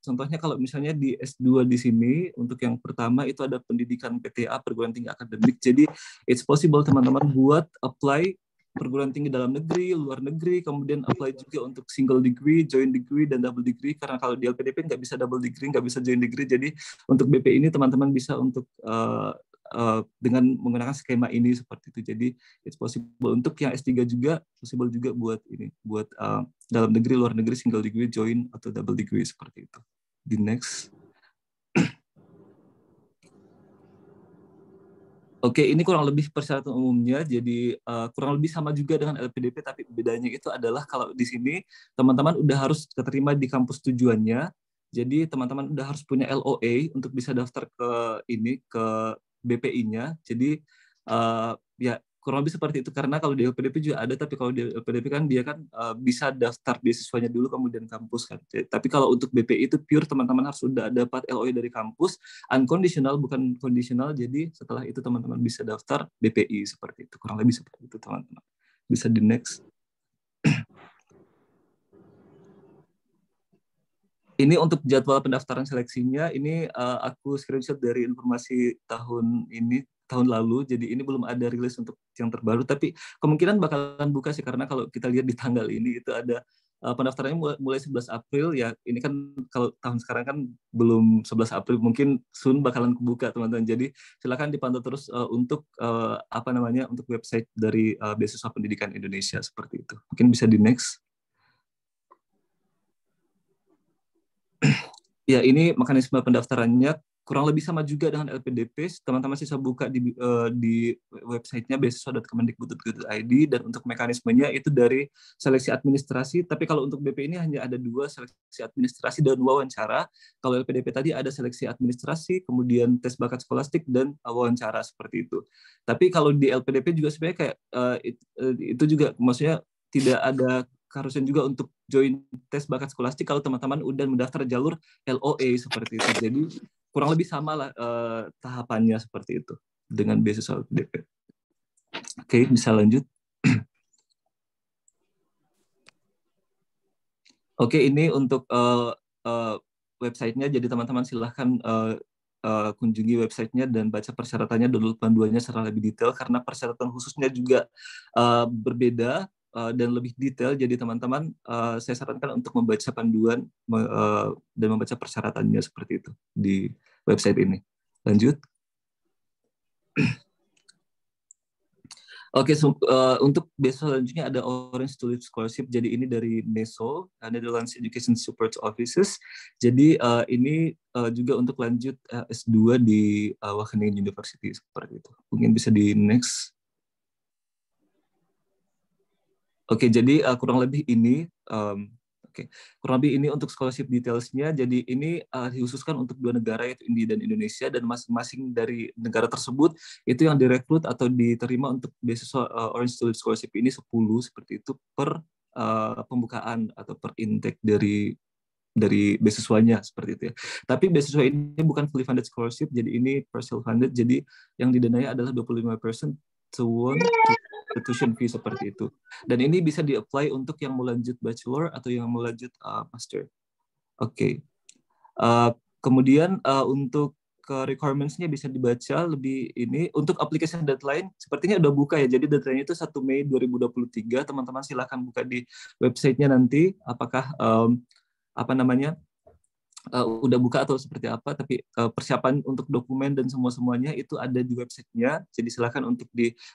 contohnya kalau misalnya di S2 di sini, untuk yang pertama itu ada pendidikan PTA, perguruan tinggi akademik. Jadi it's possible teman-teman buat apply perguruan tinggi dalam negeri, luar negeri, kemudian apply juga untuk single degree, joint degree, dan double degree. Karena kalau di LPDP nggak bisa double degree, nggak bisa joint degree. Jadi untuk BP ini teman-teman bisa untuk dengan menggunakan skema ini seperti itu. Jadi it's possible. Untuk yang S3 juga possible juga buat ini, buat dalam negeri, luar negeri, single degree, joint atau double degree seperti itu. Di next. Oke, ini kurang lebih persyaratan umumnya. Jadi kurang lebih sama juga dengan LPDP, tapi bedanya itu adalah kalau di sini teman-teman udah harus keterima di kampus tujuannya. Jadi teman-teman udah harus punya LOA untuk bisa daftar ke BPI-nya. Jadi ya kurang lebih seperti itu, karena kalau di LPDP juga ada, tapi kalau di LPDP kan dia kan bisa daftar beasiswanya dulu kemudian kampus kan. Tapi kalau untuk BPI itu pure teman-teman harus sudah dapat LOE dari kampus, unconditional bukan kondisional. Jadi setelah itu teman-teman bisa daftar BPI seperti itu. Kurang lebih seperti itu teman-teman. Bisa di next. Ini untuk jadwal pendaftaran seleksinya, ini aku screenshot dari informasi tahun lalu, jadi ini belum ada rilis untuk yang terbaru, tapi kemungkinan bakalan buka sih, karena kalau kita lihat di tanggal ini itu ada pendaftarannya mulai 11 April ya. Ini kan kalau tahun sekarang kan belum 11 April, mungkin soon bakalan kebuka teman-teman. Jadi silakan dipantau terus untuk untuk website dari Beasiswa Pendidikan Indonesia seperti itu. Mungkin bisa di next. Ya, ini mekanisme pendaftarannya kurang lebih sama juga dengan LPDP. Teman-teman bisa buka di websitenya beasiswa.kemendikbud.go.id, dan untuk mekanismenya itu dari seleksi administrasi. Tapi kalau untuk BP ini hanya ada 2, seleksi administrasi dan wawancara. Kalau LPDP tadi ada seleksi administrasi, kemudian tes bakat skolastik, dan wawancara seperti itu. Tapi kalau di LPDP juga sebenarnya kayak itu juga maksudnya tidak ada keharusan juga untuk join tes bakat skolastik kalau teman-teman udah mendaftar jalur LOA seperti itu. Jadi kurang lebih sama lah tahapannya seperti itu dengan beasiswa LPDP. Oke, bisa lanjut. Oke, ini untuk websitenya. Jadi teman-teman silahkan kunjungi websitenya dan baca persyaratannya, download panduannya secara lebih detail, karena persyaratan khususnya juga berbeda dan lebih detail. Jadi teman-teman, saya sarankan untuk membaca panduan dan membaca persyaratannya seperti itu di website ini. Lanjut. Oke, untuk beasiswa selanjutnya ada Orange Tulip Scholarship. Jadi ini dari NESO, Netherlands Education Support Offices. Jadi ini juga untuk lanjut S2 di Wageningen University seperti itu. Mungkin bisa di next. Oke, jadi kurang lebih ini kurang lebih ini untuk scholarship details-nya. Jadi ini dikhususkan untuk 2 negara, yaitu India dan Indonesia, dan masing-masing dari negara tersebut itu yang direkrut atau diterima untuk beasiswa Orange Tulip Scholarship ini 10 seperti itu per pembukaan atau per intake dari beasiswanya seperti itu ya. Tapi beasiswa ini bukan fully funded scholarship, jadi ini partial funded. Jadi yang didanai adalah 25% to tuition fee seperti itu. Dan ini bisa di-apply untuk yang mau lanjut bachelor atau yang mau lanjut master. Oke. Kemudian untuk requirements-nya bisa dibaca lebih ini. Untuk application deadline sepertinya udah buka ya. Jadi deadline-nya itu 1 Mei 2023. Teman-teman silahkan buka di website-nya nanti apakah udah buka atau seperti apa, tapi persiapan untuk dokumen dan semuanya itu ada di websitenya. Jadi silakan untuk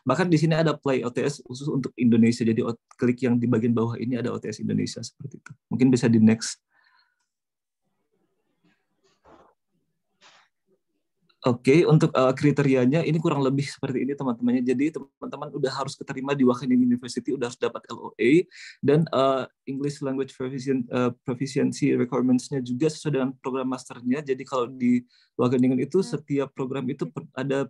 bahkan di sini ada Play OTS khusus untuk Indonesia. Jadi klik yang di bagian bawah ini ada OTS Indonesia seperti itu. Mungkin bisa di next. Oke, untuk kriterianya ini kurang lebih seperti ini teman-temannya. Jadi teman-teman udah harus keterima di Wageningen University, udah harus dapat LOA, dan English Language Proficiency Requirements-nya juga sesuai dengan program masternya. Jadi kalau di Wageningen itu setiap program itu ada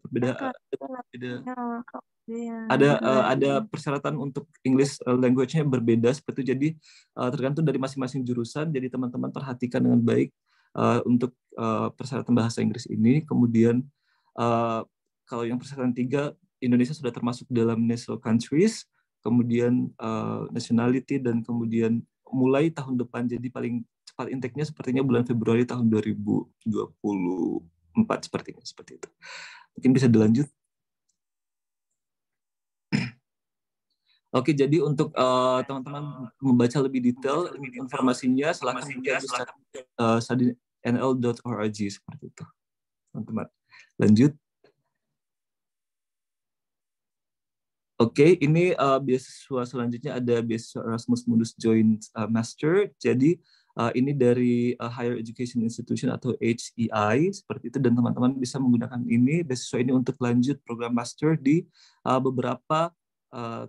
persyaratan untuk English language-nya berbeda seperti itu. Jadi tergantung dari masing-masing jurusan. Jadi teman-teman perhatikan dengan baik untuk persyaratan bahasa Inggris ini. Kemudian kalau yang persyaratan 3, Indonesia sudah termasuk dalam NESO countries, kemudian nationality, dan kemudian mulai tahun depan, jadi paling cepat intake-nya sepertinya bulan Februari tahun 2024 sepertinya seperti itu. Mungkin bisa dilanjut. Oke, jadi untuk teman-teman membaca lebih detail informasinya, silahkan buka di studynl.org seperti itu, teman-teman. Lanjut. Oke, ini beasiswa selanjutnya ada beasiswa Erasmus Mundus Joint Master. Jadi ini dari Higher Education Institution atau HEI seperti itu, dan teman-teman bisa menggunakan ini beasiswa ini untuk lanjut program master di beberapa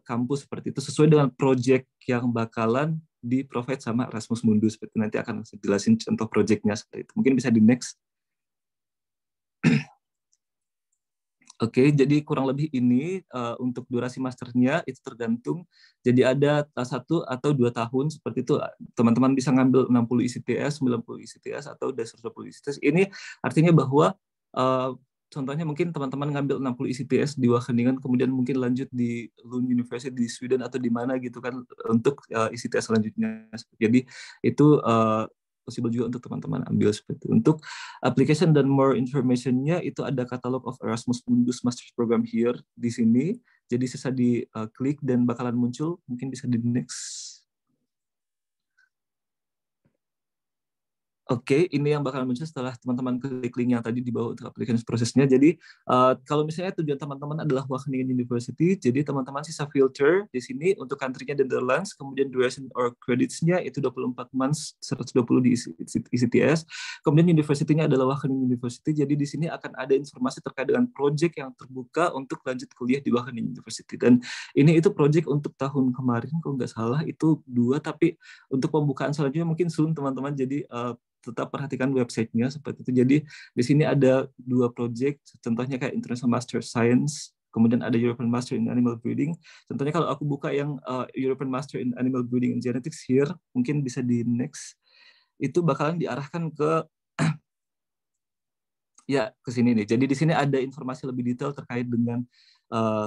kampus seperti itu, sesuai dengan project yang bakalan di-provide sama Erasmus Mundus. Seperti nanti akan saya jelasin contoh projectnya seperti itu. Mungkin bisa di next. Oke, jadi kurang lebih ini untuk durasi masternya itu tergantung. Jadi ada 1 atau 2 tahun seperti itu. Teman-teman bisa ngambil 60 ICTS, 90 ICTS, atau 120 ICTS. Ini artinya bahwa contohnya mungkin teman-teman ngambil 60 ICTS di Wageningen, kemudian mungkin lanjut di Lund University di Sweden atau di mana gitu kan untuk ICTS selanjutnya. Jadi itu possible juga untuk teman-teman ambil seperti itu. Untuk application dan more information-nya itu ada Catalog of Erasmus Mundus Master's Program here di sini. Jadi sisa di klik dan bakalan muncul. Mungkin bisa di next. Oke, ini yang bakal muncul setelah teman-teman klik link yang tadi di bawah untuk application prosesnya. Jadi kalau misalnya tujuan teman-teman adalah Wageningen University, jadi teman-teman sisa filter di sini untuk country-nya Netherlands, kemudian duration or credits-nya itu 24 months, 120 di ECTS. Kemudian university-nya adalah Wageningen University, jadi di sini akan ada informasi terkait dengan project yang terbuka untuk lanjut kuliah di Wageningen University. Dan ini itu project untuk tahun kemarin, kalau nggak salah, itu 2, tapi untuk pembukaan selanjutnya mungkin soon teman-teman, jadi tetap perhatikan websitenya seperti itu. Jadi di sini ada 2 project, contohnya kayak International Master Science, kemudian ada European Master in Animal Breeding. Contohnya kalau aku buka yang European Master in Animal Breeding and Genetics here, mungkin bisa di next, itu bakalan diarahkan ke ya ke sini nih. Jadi di sini ada informasi lebih detail terkait dengan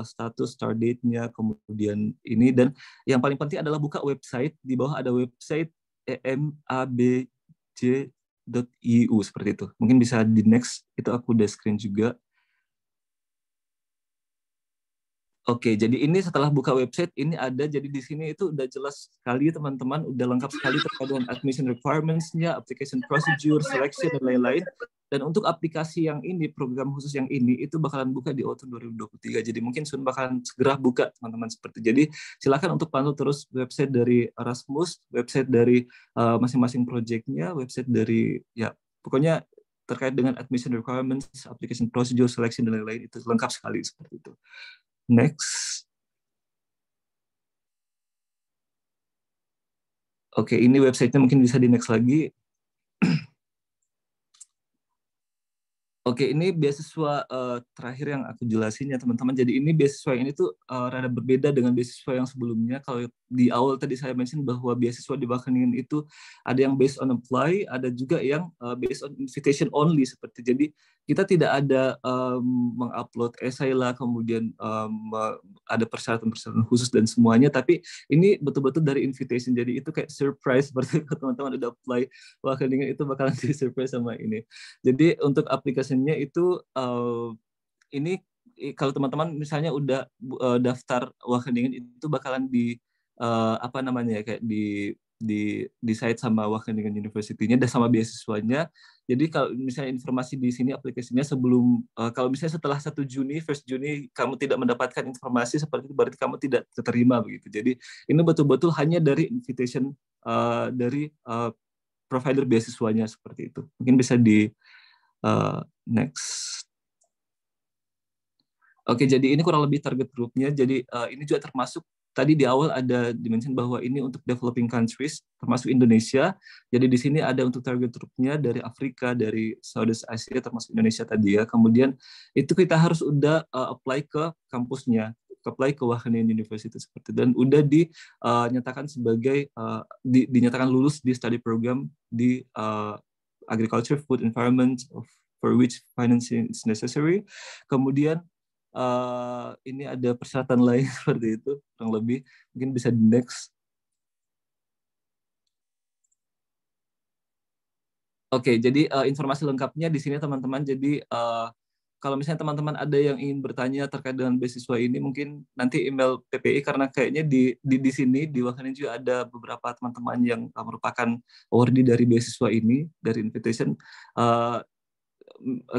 status, start date-nya, kemudian ini, dan yang paling penting adalah buka website. Di bawah ada website emabj.eu seperti itu. Mungkin bisa di next, itu aku udah screen juga. Oke, jadi ini setelah buka website ini ada, jadi di sini itu udah jelas sekali teman-teman, udah lengkap sekali terkait dengan admission requirements-nya, application procedure, selection dan lain-lain. Dan untuk aplikasi yang ini, program khusus yang ini itu bakalan buka di autumn 2023. Jadi mungkin soon bakalan segera buka teman-teman seperti. Jadi silakan untuk pantau terus website dari Erasmus, website dari masing-masing project-nya, website dari ya pokoknya terkait dengan admission requirements, application procedure, selection dan lain-lain itu lengkap sekali seperti itu. Next. Oke, ini websitenya mungkin bisa di next lagi. Oke, ini beasiswa terakhir yang aku jelasin ya teman-teman. Jadi ini beasiswa ini tuh rada berbeda dengan beasiswa yang sebelumnya. Kalau di awal tadi saya mention bahwa beasiswa di Wageningen itu ada yang based on apply, ada juga yang based on invitation only seperti. Jadi kita tidak ada mengupload essay lah, kemudian ada persyaratan-persyaratan khusus dan semuanya. Tapi ini betul-betul dari invitation. Jadi itu kayak surprise seperti teman-teman udah apply Wageningen itu bakalan di surprise sama ini. Jadi untuk aplikasinya itu ini kalau teman-teman misalnya udah daftar Wageningen itu bakalan di apa namanya ya, kayak di site sama Wageningen University-nya dan sama beasiswanya. Jadi kalau misalnya informasi di sini aplikasinya sebelum kalau misalnya setelah 1 Juni, 1 Juni kamu tidak mendapatkan informasi seperti itu, berarti kamu tidak diterima begitu. Jadi ini betul-betul hanya dari invitation dari provider beasiswanya seperti itu. Mungkin bisa di next. Oke, jadi ini kurang lebih target grupnya. Jadi ini juga termasuk tadi di awal ada dimention bahwa ini untuk developing countries, termasuk Indonesia. Jadi di sini ada untuk target grupnya dari Afrika, dari Southeast Asia, termasuk Indonesia tadi ya. Kemudian itu kita harus udah apply ke kampusnya, apply ke Wageningen University seperti itu. Dan udah dinyatakan sebagai dinyatakan lulus di study program di agriculture, food, environment, for which financing is necessary. Kemudian ini ada persyaratan lain seperti itu, kurang lebih. Mungkin bisa di next. Oke, jadi informasi lengkapnya di sini teman-teman. Jadi kalau misalnya teman-teman ada yang ingin bertanya terkait dengan beasiswa ini, mungkin nanti email PPI, karena kayaknya di sini di Wageningen juga ada beberapa teman-teman yang merupakan awardee dari beasiswa ini, dari invitation.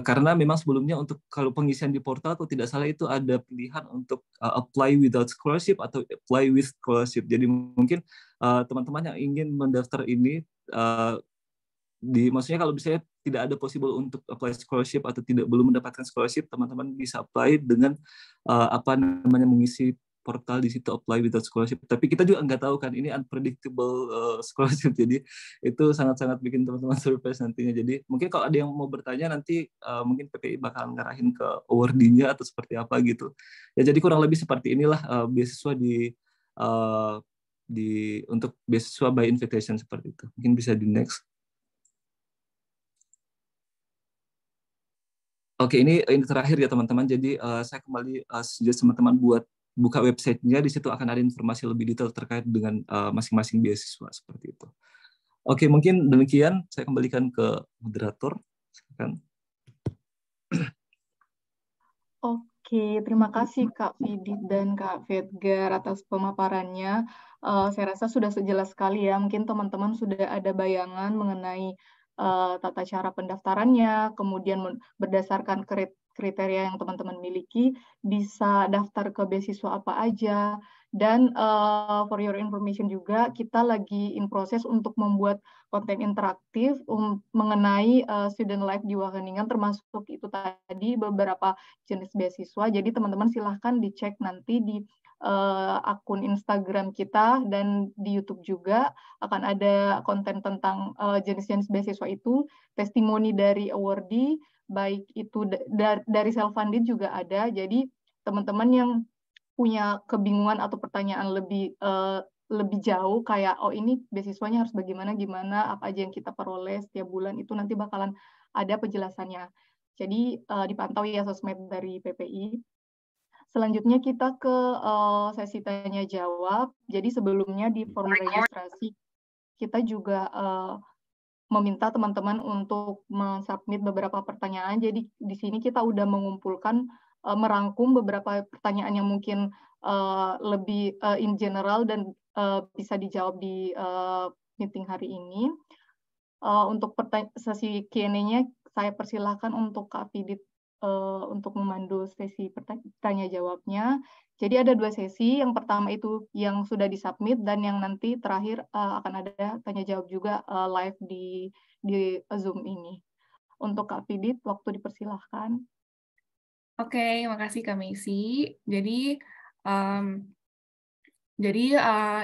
Karena memang sebelumnya untuk kalau pengisian di portal kalau tidak salah itu ada pilihan untuk apply without scholarship atau apply with scholarship. Jadi mungkin teman-teman yang ingin mendaftar ini maksudnya kalau misalnya tidak ada possible untuk apply scholarship atau belum mendapatkan scholarship, teman-teman bisa apply dengan apa namanya mengisi portal di situ apply without scholarship. Tapi kita juga nggak tahu kan, ini unpredictable scholarship, jadi itu sangat-sangat bikin teman-teman surprise nantinya. Jadi mungkin kalau ada yang mau bertanya nanti mungkin PPI bakal ngarahin ke awardee-nya atau seperti apa gitu. Ya jadi kurang lebih seperti inilah beasiswa untuk beasiswa by invitation seperti itu. Mungkin bisa di next. Oke, ini terakhir ya teman-teman. Jadi saya kembali suggest teman-teman buat buka websitenya, di situ akan ada informasi lebih detail terkait dengan masing-masing beasiswa seperti itu. Oke, mungkin demikian. Saya kembalikan ke moderator. Silakan. Oke, terima kasih Kak Vidit dan Kak Vedgar atas pemaparannya. Saya rasa sudah sejelas sekali ya. Mungkin teman-teman sudah ada bayangan mengenai tata cara pendaftarannya, kemudian berdasarkan kriteria yang teman-teman miliki, bisa daftar ke beasiswa apa aja. Dan for your information juga, kita lagi in proses untuk membuat konten interaktif mengenai student life di Wageningen, termasuk itu tadi beberapa jenis beasiswa. Jadi teman-teman silahkan dicek nanti di akun Instagram kita dan di YouTube juga akan ada konten tentang jenis-jenis beasiswa itu, testimoni dari awardee, baik itu dari self-funded juga ada. Jadi teman-teman yang punya kebingungan atau pertanyaan lebih jauh kayak oh ini beasiswanya harus bagaimana gimana, apa aja yang kita peroleh setiap bulan, itu nanti bakalan ada penjelasannya. Jadi dipantau ya sosmed dari PPI. Selanjutnya kita ke sesi tanya jawab. Jadi sebelumnya di form registrasi kita juga meminta teman-teman untuk mensubmit beberapa pertanyaan. Jadi di sini kita udah mengumpulkan, merangkum beberapa pertanyaan yang mungkin lebih in general dan bisa dijawab di meeting hari ini. Untuk sesi Q&A-nya saya persilahkan untuk Kak Fidit untuk memandu sesi tanya jawabnya. Jadi ada 2 sesi, yang pertama itu yang sudah disubmit dan yang nanti terakhir akan ada tanya jawab juga live di Zoom ini. Untuk Kak Fidit, waktu dipersilahkan. Oke, makasih Kak Messi. Jadi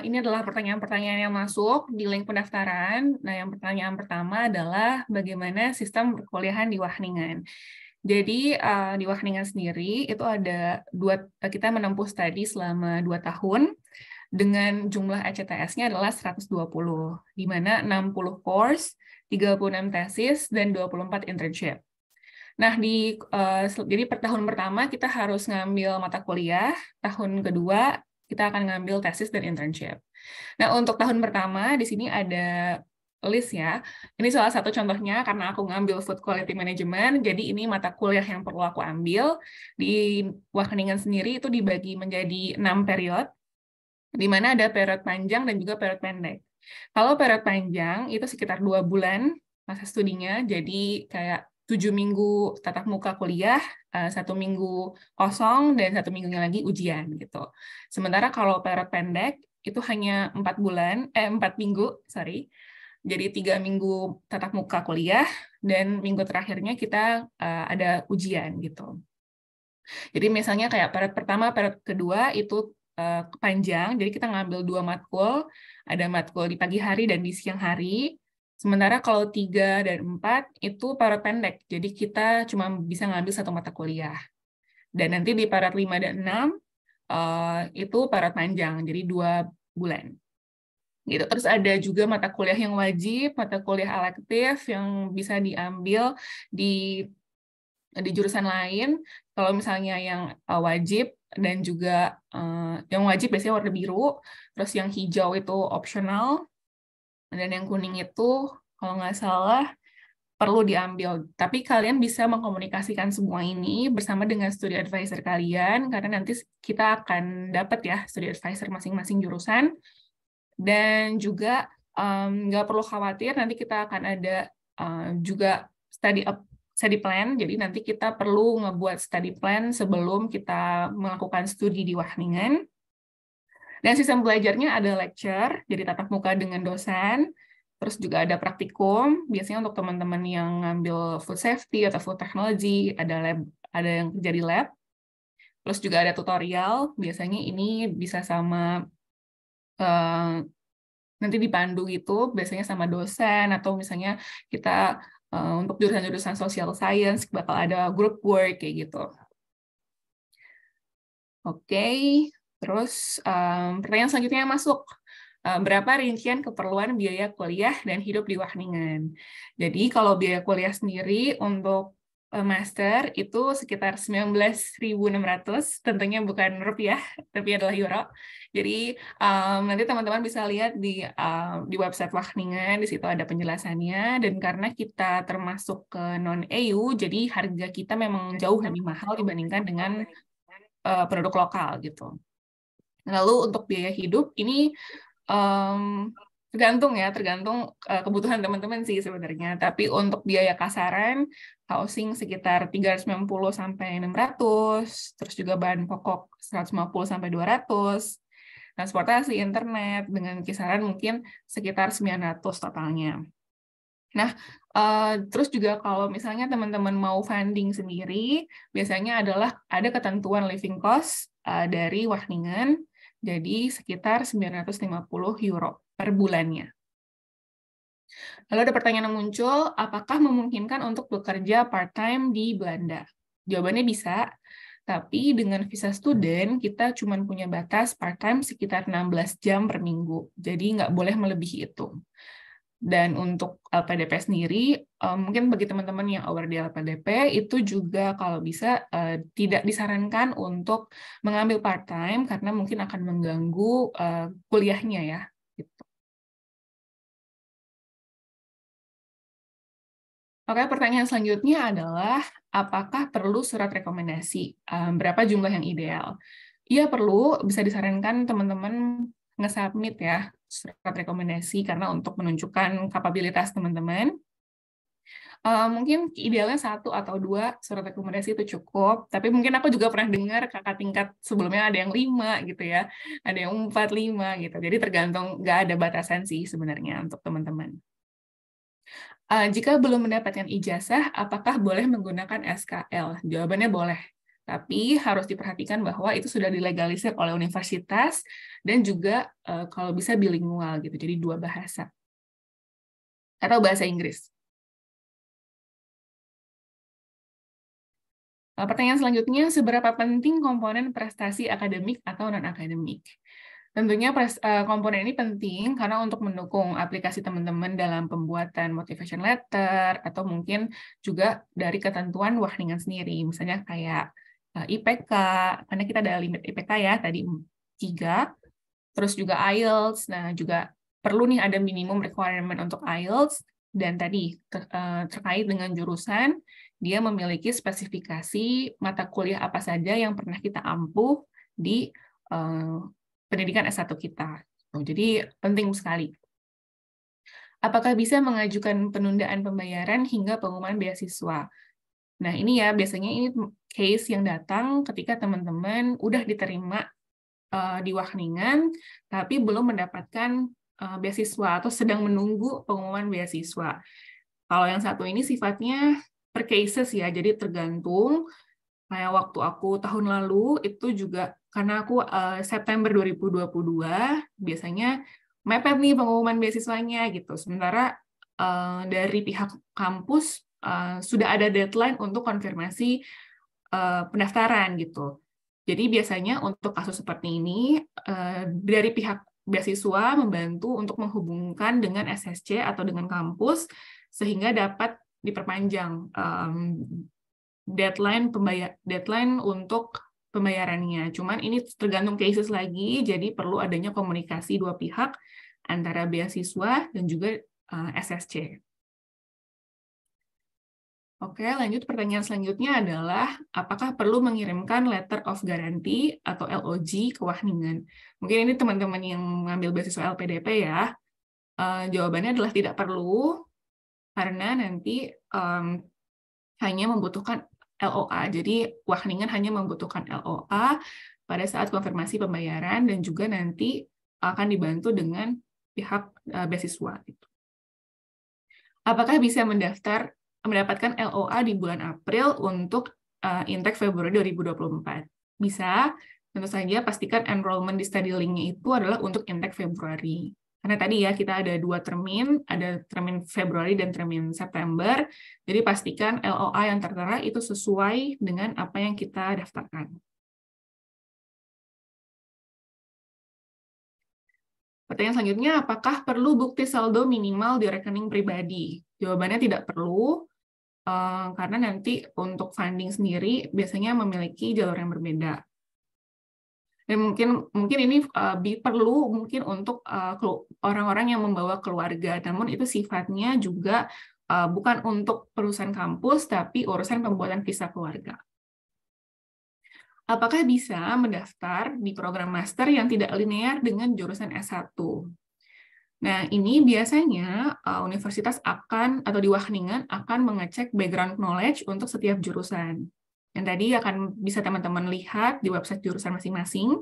ini adalah pertanyaan-pertanyaan yang masuk di link pendaftaran. Nah, yang pertanyaan pertama adalah bagaimana sistem perkuliahan di Wageningen. Jadi di Wageningen sendiri itu ada kita menempuh studi selama 2 tahun dengan jumlah ECTS-nya adalah 120, di mana 60 course, 36 tesis, dan 24 internship. Nah, jadi per tahun pertama kita harus ngambil mata kuliah, tahun kedua kita akan ngambil tesis dan internship. Nah, untuk tahun pertama di sini ada list ya. Ini salah satu contohnya karena aku ngambil Food Quality Management, jadi ini mata kuliah yang perlu aku ambil. Di Wageningen sendiri itu dibagi menjadi 6 period, di mana ada period panjang dan juga period pendek. Kalau period panjang itu sekitar 2 bulan masa studinya, jadi kayak 7 minggu tatap muka kuliah, 1 minggu kosong, dan 1 minggunya lagi ujian gitu. Sementara kalau period pendek itu hanya 4 minggu, jadi 3 minggu tatap muka kuliah, dan minggu terakhirnya kita ada ujian gitu. Jadi misalnya kayak period pertama, period kedua itu panjang, jadi kita ngambil 2 matkul, ada matkul di pagi hari dan di siang hari. Sementara kalau 3 dan 4 itu period pendek, jadi kita cuma bisa ngambil 1 mata kuliah. Dan nanti di period 5 dan 6 itu period panjang, jadi 2 bulan. Gitu. Terus ada juga mata kuliah yang wajib, mata kuliah elektif yang bisa diambil di jurusan lain. Kalau misalnya yang wajib dan juga yang wajib biasanya warna biru, terus yang hijau itu optional, dan yang kuning itu kalau nggak salah perlu diambil. Tapi kalian bisa mengkomunikasikan semua ini bersama dengan studi advisor kalian, karena nanti kita akan dapat ya studi advisor masing-masing jurusan. Dan juga nggak perlu khawatir, nanti kita akan ada juga study plan, jadi nanti kita perlu ngebuat study plan sebelum kita melakukan studi di Wageningen. Dan sistem belajarnya ada lecture, jadi tatap muka dengan dosen, terus juga ada praktikum, biasanya untuk teman-teman yang ngambil food safety atau food technology, ada yang kerja di lab, terus juga ada tutorial, biasanya ini bisa sama nanti dipandu gitu, biasanya sama dosen, atau misalnya kita untuk jurusan-jurusan social science bakal ada group work kayak gitu. Oke, terus pertanyaan selanjutnya yang masuk. Berapa rincian keperluan biaya kuliah dan hidup di Wageningen? Jadi kalau biaya kuliah sendiri untuk master itu sekitar 19.600, tentunya bukan rupiah, tapi adalah euro. Jadi nanti teman-teman bisa lihat di website Wageningen, di situ ada penjelasannya, dan karena kita termasuk ke non-EU, jadi harga kita memang jauh lebih mahal dibandingkan dengan produk lokal gitu. Lalu untuk biaya hidup ini Tergantung ya, tergantung kebutuhan teman-teman sih sebenarnya. Tapi untuk biaya kasaran, housing sekitar 390 sampai 600, terus juga bahan pokok 150 sampai 200, transportasi, internet dengan kisaran mungkin sekitar 900 totalnya. Nah, terus juga kalau misalnya teman-teman mau funding sendiri, biasanya adalah ada ketentuan living cost dari Wageningen, jadi sekitar 950 euro per bulannya. Lalu ada pertanyaan yang muncul, apakah memungkinkan untuk bekerja part-time di Belanda? Jawabannya bisa, tapi dengan visa student, kita cuma punya batas part-time sekitar 16 jam per minggu, jadi nggak boleh melebihi itu. Dan untuk LPDP sendiri, mungkin bagi teman-teman yang aware di LPDP, itu juga kalau bisa tidak disarankan untuk mengambil part-time, karena mungkin akan mengganggu kuliahnya ya. Gitu. Oke, pertanyaan selanjutnya adalah, apakah perlu surat rekomendasi? Berapa jumlah yang ideal? Iya perlu, bisa disarankan teman-teman nge-submit ya, surat rekomendasi, karena untuk menunjukkan kapabilitas teman-teman. Mungkin idealnya 1 atau 2 surat rekomendasi itu cukup, tapi mungkin aku juga pernah dengar kakak tingkat sebelumnya ada yang 5 gitu ya, ada yang 4, 5 gitu, jadi tergantung, nggak ada batasan sih sebenarnya untuk teman-teman. Jika belum mendapatkan ijazah, apakah boleh menggunakan SKL? Jawabannya boleh. Tapi harus diperhatikan bahwa itu sudah dilegalisir oleh universitas dan juga kalau bisa bilingual gitu, jadi 2 bahasa atau bahasa Inggris. Pertanyaan selanjutnya, seberapa penting komponen prestasi akademik atau non-akademik? Tentunya komponen ini penting karena untuk mendukung aplikasi teman-teman dalam pembuatan motivation letter atau mungkin juga dari ketentuan Wageningen sendiri, misalnya kayak IPK, karena kita ada limit IPK ya, tadi 3, terus juga IELTS, nah juga perlu nih ada minimum requirement untuk IELTS, dan tadi terkait dengan jurusan, dia memiliki spesifikasi mata kuliah apa saja yang pernah kita ampuh di pendidikan S1 kita. Jadi penting sekali. Apakah bisa mengajukan penundaan pembayaran hingga pengumuman beasiswa? Nah ini ya, biasanya ini case yang datang ketika teman-teman udah diterima di Wageningen, tapi belum mendapatkan beasiswa atau sedang menunggu pengumuman beasiswa. Kalau yang satu ini sifatnya per cases ya, jadi tergantung. Kayak waktu aku tahun lalu itu juga karena aku September 2022 biasanya mepet nih pengumuman beasiswanya gitu. Sementara dari pihak kampus sudah ada deadline untuk konfirmasi pendaftaran gitu. Jadi biasanya untuk kasus seperti ini dari pihak beasiswa membantu untuk menghubungkan dengan SSC atau dengan kampus sehingga dapat diperpanjang deadline untuk pembayarannya. Cuman ini tergantung cases lagi, jadi perlu adanya komunikasi 2 pihak antara beasiswa dan juga SSC. Oke, lanjut pertanyaan selanjutnya adalah, apakah perlu mengirimkan letter of guarantee atau LOG ke Wageningen? Mungkin ini teman-teman yang mengambil beasiswa LPDP ya. Jawabannya adalah tidak perlu, karena nanti hanya membutuhkan LOA. Jadi Wageningen hanya membutuhkan LOA pada saat konfirmasi pembayaran dan juga nanti akan dibantu dengan pihak beasiswa. Apakah bisa mendapatkan LOA di bulan April untuk intake Februari 2024? Bisa, tentu saja pastikan enrollment di study link-nya itu adalah untuk intake Februari. Karena tadi ya kita ada 2 termin, ada termin Februari dan termin September, jadi pastikan LOA yang tertera itu sesuai dengan apa yang kita daftarkan. Pertanyaan selanjutnya, apakah perlu bukti saldo minimal di rekening pribadi? Jawabannya tidak perlu, karena nanti untuk funding sendiri biasanya memiliki jalur yang berbeda. Dan mungkin ini perlu mungkin untuk orang-orang yang membawa keluarga, namun itu sifatnya juga bukan untuk perusahaan kampus, tapi urusan pembuatan visa keluarga. Apakah bisa mendaftar di program master yang tidak linear dengan jurusan S1? Nah, ini biasanya universitas akan, atau di Wageningen akan mengecek background knowledge untuk setiap jurusan. Yang tadi akan bisa teman-teman lihat di website jurusan masing-masing.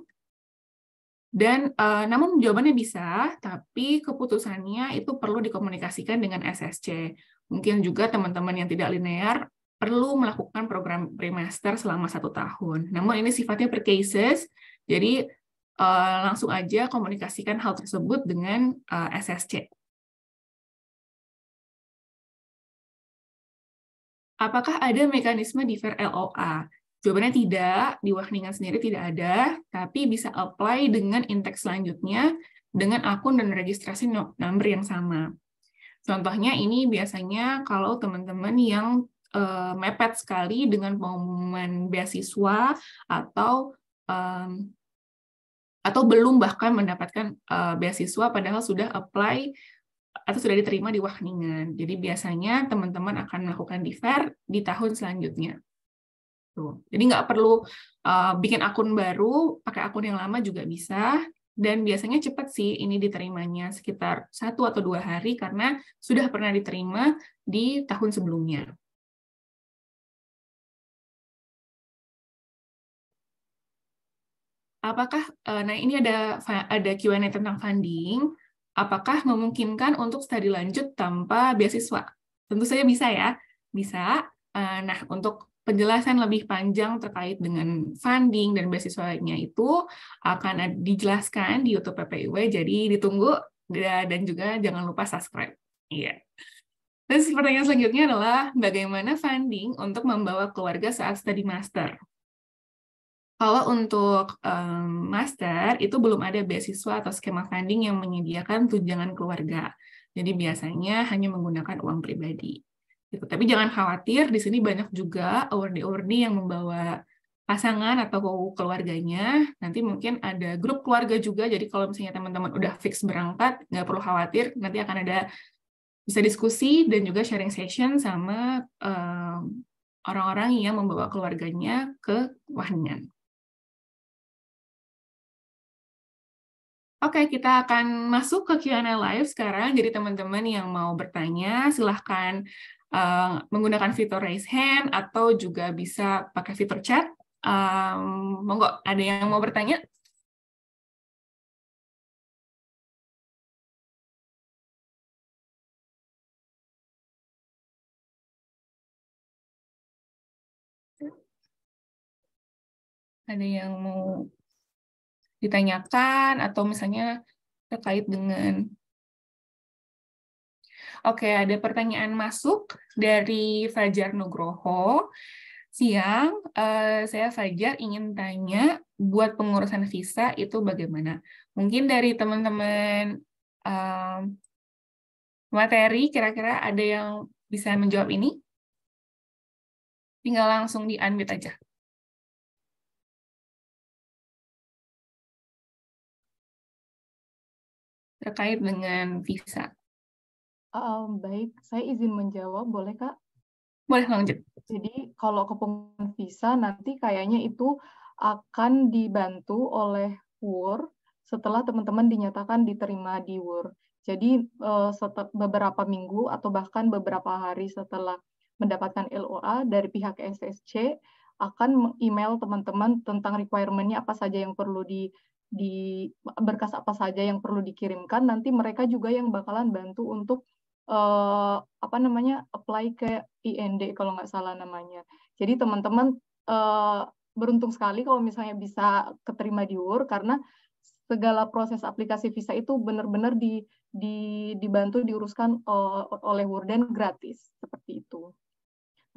Dan namun jawabannya bisa, tapi keputusannya itu perlu dikomunikasikan dengan SSC. Mungkin juga teman-teman yang tidak linear perlu melakukan program pre-master selama 1 tahun. Namun ini sifatnya per cases, jadi langsung aja komunikasikan hal tersebut dengan SSC. Apakah ada mekanisme defer LOA? Jawabannya tidak, di Wageningen sendiri tidak ada, tapi bisa apply dengan intake selanjutnya dengan akun dan registrasi number yang sama. Contohnya ini biasanya kalau teman-teman yang mepet sekali dengan pengumuman beasiswa atau belum bahkan mendapatkan beasiswa padahal sudah apply atau sudah diterima di Wageningen. Jadi biasanya teman-teman akan melakukan defer di tahun selanjutnya. Tuh. Jadi nggak perlu bikin akun baru, pakai akun yang lama juga bisa. Dan biasanya cepat sih ini diterimanya, sekitar 1 atau 2 hari karena sudah pernah diterima di tahun sebelumnya. Apakah, nah ini ada Q&A tentang funding, apakah memungkinkan untuk studi lanjut tanpa beasiswa? Tentu saja bisa ya, bisa. Nah, untuk penjelasan lebih panjang terkait dengan funding dan beasiswanya itu akan dijelaskan di YouTube PPIW, jadi ditunggu dan juga jangan lupa subscribe. Iya. Dan pertanyaan selanjutnya adalah bagaimana funding untuk membawa keluarga saat studi master? Kalau untuk master, itu belum ada beasiswa atau skema funding yang menyediakan tunjangan keluarga. Jadi biasanya hanya menggunakan uang pribadi. Gitu. Tapi jangan khawatir, di sini banyak juga awardee-awardee yang membawa pasangan atau keluarganya. Nanti mungkin ada grup keluarga juga, jadi kalau misalnya teman-teman udah fix berangkat, nggak perlu khawatir, nanti akan ada bisa diskusi dan juga sharing session sama orang-orang yang membawa keluarganya ke Wageningen. Oke, kita akan masuk ke Q&A live sekarang. Jadi teman-teman yang mau bertanya, silahkan menggunakan fitur raise hand atau juga bisa pakai fitur chat. Monggo, ada yang mau bertanya? Ada yang mau ditanyakan atau misalnya terkait dengan... Oke, ada pertanyaan masuk dari Fajar Nugroho. Siang, saya Fajar ingin tanya, buat pengurusan visa itu bagaimana? Mungkin dari teman-teman materi, kira-kira ada yang bisa menjawab ini? Tinggal langsung di-unmute aja. Terkait dengan visa. Baik, saya izin menjawab, boleh Kak? Boleh lanjut. Jadi kalau kepengurusan visa nanti kayaknya itu akan dibantu oleh WUR setelah teman-teman dinyatakan diterima di WUR. Jadi beberapa minggu atau bahkan beberapa hari setelah mendapatkan LOA dari pihak SSC akan email teman-teman tentang requirement-nya apa saja yang perlu di berkas apa saja yang perlu dikirimkan. Nanti mereka juga yang bakalan bantu untuk apply ke IND kalau nggak salah namanya. Jadi teman-teman beruntung sekali kalau misalnya bisa keterima di WUR karena segala proses aplikasi visa itu benar-benar dibantu diuruskan oleh WUR dan gratis seperti itu.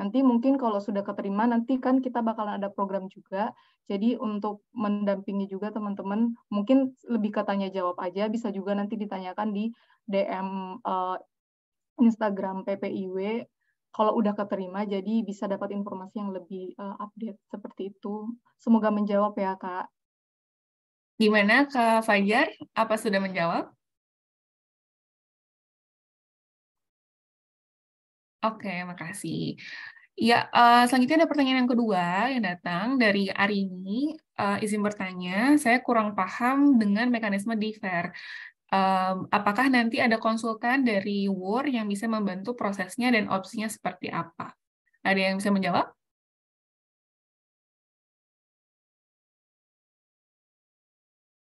Nanti mungkin kalau sudah keterima nanti kan kita bakalan ada program juga. Jadi untuk mendampingi juga teman-teman mungkin lebih ke tanya jawab aja, bisa juga nanti ditanyakan di DM Instagram PPIW kalau udah keterima, jadi bisa dapat informasi yang lebih update seperti itu. Semoga menjawab ya, Kak. Gimana, Kak Fajar? Apa sudah menjawab? Oke, makasih. Ya, selanjutnya ada pertanyaan yang kedua yang datang dari Arini. Izin bertanya, saya kurang paham dengan mekanisme defer. apakah nanti ada konsultan dari WUR yang bisa membantu prosesnya dan opsinya seperti apa? Ada yang bisa menjawab?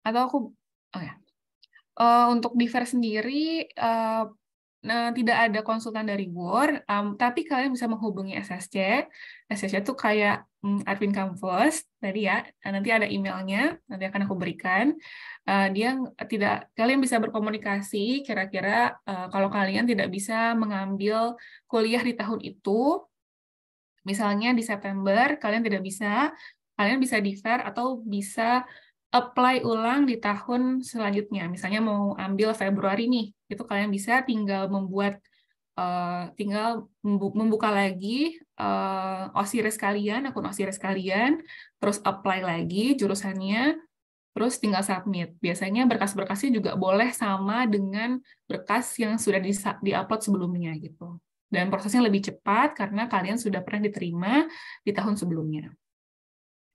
Atau aku, oh ya. Untuk Diver sendiri, tidak ada konsultan dari WUR, tapi kalian bisa menghubungi SSC. SSC itu kayak admin kampus tadi ya. Nanti ada emailnya, nanti akan aku berikan. Kalian bisa berkomunikasi. Kira-kira kalau kalian tidak bisa mengambil kuliah di tahun itu, misalnya di September, kalian tidak bisa. Kalian bisa Diver atau bisa apply ulang di tahun selanjutnya. Misalnya mau ambil Februari nih, itu kalian bisa tinggal membuka lagi OSIRIS kalian, akun OSIRIS kalian, terus apply lagi jurusannya, terus tinggal submit. Biasanya berkas-berkasnya juga boleh sama dengan berkas yang sudah di-upload sebelumnya gitu. Dan prosesnya lebih cepat karena kalian sudah pernah diterima di tahun sebelumnya.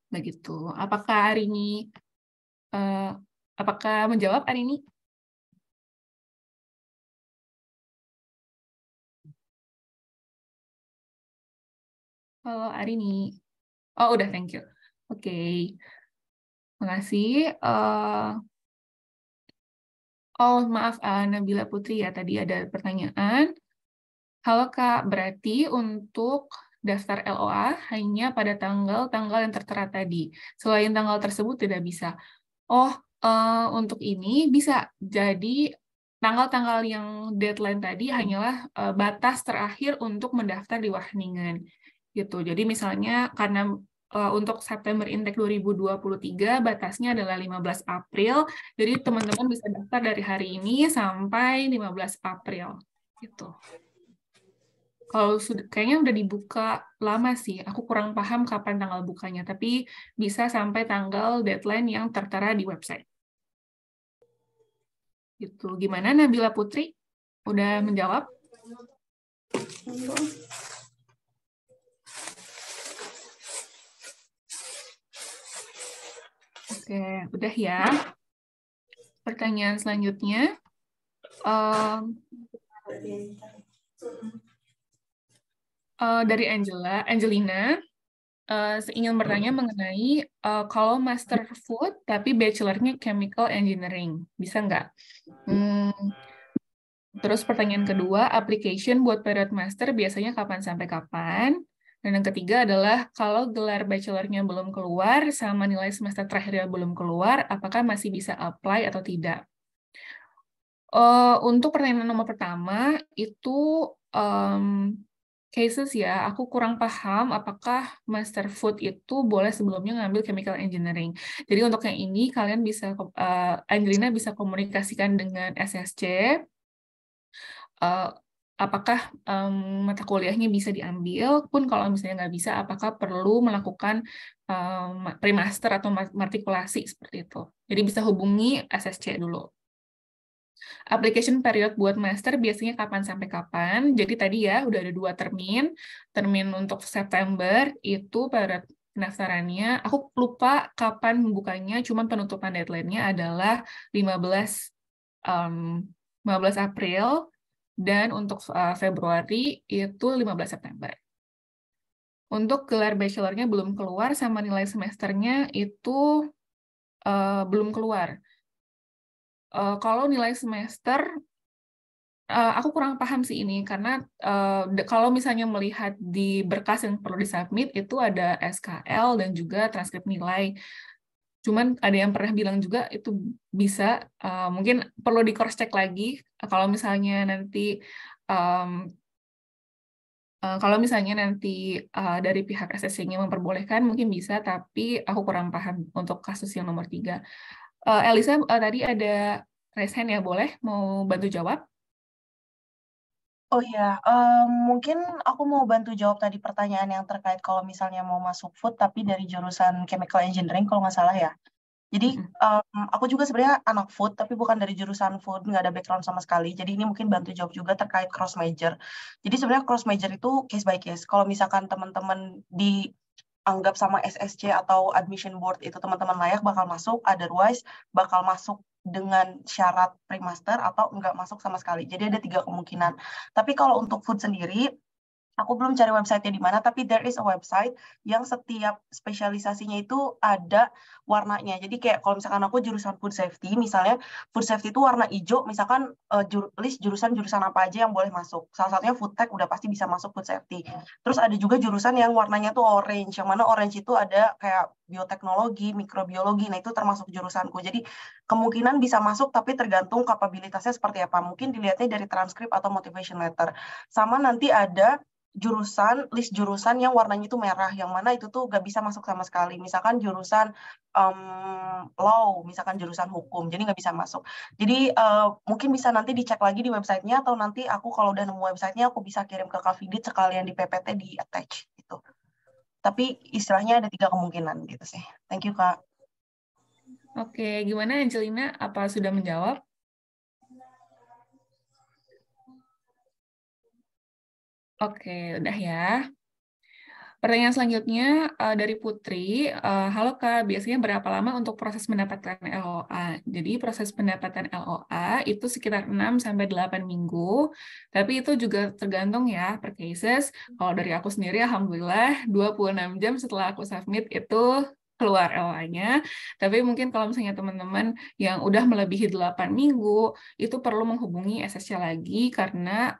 Begitu. Apakah menjawab hari ini? Halo Arini. Oh, udah, thank you. Oke. Makasih. Oh, maaf, Nabila Putri ya, tadi ada pertanyaan. Halo Kak, berarti untuk daftar LOA hanya pada tanggal-tanggal yang tertera tadi. Selain tanggal tersebut tidak bisa. Oh, untuk ini bisa. Jadi tanggal-tanggal yang deadline tadi hanyalah batas terakhir untuk mendaftar di Wageningen. Gitu. Jadi misalnya karena untuk September Intake 2023 batasnya adalah 15 April. Jadi teman-teman bisa daftar dari hari ini sampai 15 April. Gitu. Kalau kayaknya udah dibuka lama sih, aku kurang paham kapan tanggal bukanya, tapi bisa sampai tanggal deadline yang tertera di website. Gitu. Gimana Nabila Putri? Udah menjawab? Oke, udah ya. Pertanyaan selanjutnya. Dari Angelina, ingin bertanya mengenai kalau Master Food tapi bachelornya Chemical Engineering, bisa nggak? Terus pertanyaan kedua, application buat period master biasanya kapan sampai kapan? Dan yang ketiga adalah kalau gelar bachelornya belum keluar sama nilai semester terakhirnya belum keluar, apakah masih bisa apply atau tidak? Untuk pertanyaan nomor pertama itu cases ya, aku kurang paham apakah Master Food itu boleh sebelumnya ngambil Chemical Engineering. Jadi untuk yang ini kalian bisa, Angelina bisa komunikasikan dengan SSC, apakah mata kuliahnya bisa diambil, pun kalau misalnya nggak bisa, apakah perlu melakukan pre-master atau matrikulasi seperti itu. Jadi bisa hubungi SSC dulu. Application period buat master biasanya kapan sampai kapan. Jadi tadi ya udah ada 2 termin. Termin untuk September itu period pendaftarannya. Aku lupa kapan bukanya, cuman penutupan deadline-nya adalah 15 April, dan untuk Februari itu 15 September. Untuk gelar bachelor-nya belum keluar sama nilai semesternya itu belum keluar. Kalau nilai semester, aku kurang paham sih ini, karena kalau misalnya melihat di berkas yang perlu disubmit, itu ada SKL dan juga transkrip nilai. Cuman ada yang pernah bilang juga itu bisa, mungkin perlu di cross check lagi, kalau misalnya nanti dari pihak SSC-nya memperbolehkan, mungkin bisa, tapi aku kurang paham untuk kasus yang nomor 3. Elisa, tadi ada raise hand ya, boleh mau bantu jawab? Oh ya, mungkin aku mau bantu jawab tadi pertanyaan yang terkait kalau misalnya mau masuk food tapi dari jurusan chemical engineering kalau nggak salah ya. Jadi aku juga sebenarnya anak food tapi bukan dari jurusan food, nggak ada background sama sekali. Jadi ini mungkin bantu jawab juga terkait cross major. Jadi sebenarnya cross major itu case by case. Kalau misalkan teman-teman dianggap sama SSC atau admission board itu teman-teman layak bakal masuk, otherwise bakal masuk dengan syarat pre-master atau nggak masuk sama sekali. Jadi ada 3 kemungkinan. Tapi kalau untuk food sendiri, aku belum cari website-nya di mana, tapi there is a website yang setiap spesialisasinya itu ada warnanya. Jadi kayak kalau misalkan aku jurusan food safety, misalnya food safety itu warna hijau, misalkan list jurusan-jurusan apa aja yang boleh masuk. Salah satunya food tech udah pasti bisa masuk food safety. Terus ada juga jurusan yang warnanya tuh orange, yang mana orange itu ada kayak bioteknologi, mikrobiologi, nah itu termasuk jurusanku. Jadi kemungkinan bisa masuk, tapi tergantung kapabilitasnya seperti apa. Mungkin dilihatnya dari transkrip atau motivation letter. Sama nanti ada list jurusan yang warnanya itu merah, yang mana itu tuh nggak bisa masuk sama sekali. Misalkan jurusan law, misalkan jurusan hukum, jadi nggak bisa masuk. Jadi mungkin bisa nanti dicek lagi di websitenya, atau nanti aku kalau udah nemu websitenya, aku bisa kirim ke Kak Vidit sekalian di PPT di attach gitu. Tapi istilahnya ada 3 kemungkinan gitu sih. Thank you, Kak. Oke, gimana Angelina? Apa sudah menjawab? Oke, udah ya. Pertanyaan selanjutnya dari Putri. Halo Kak, biasanya berapa lama untuk proses mendapatkan LOA? Jadi proses pendapatan LOA itu sekitar 6-8 minggu, tapi itu juga tergantung ya per cases. Kalau dari aku sendiri, alhamdulillah 26 jam setelah aku submit itu keluar LOA-nya. Tapi mungkin kalau misalnya teman-teman yang udah melebihi 8 minggu, itu perlu menghubungi SSC lagi karena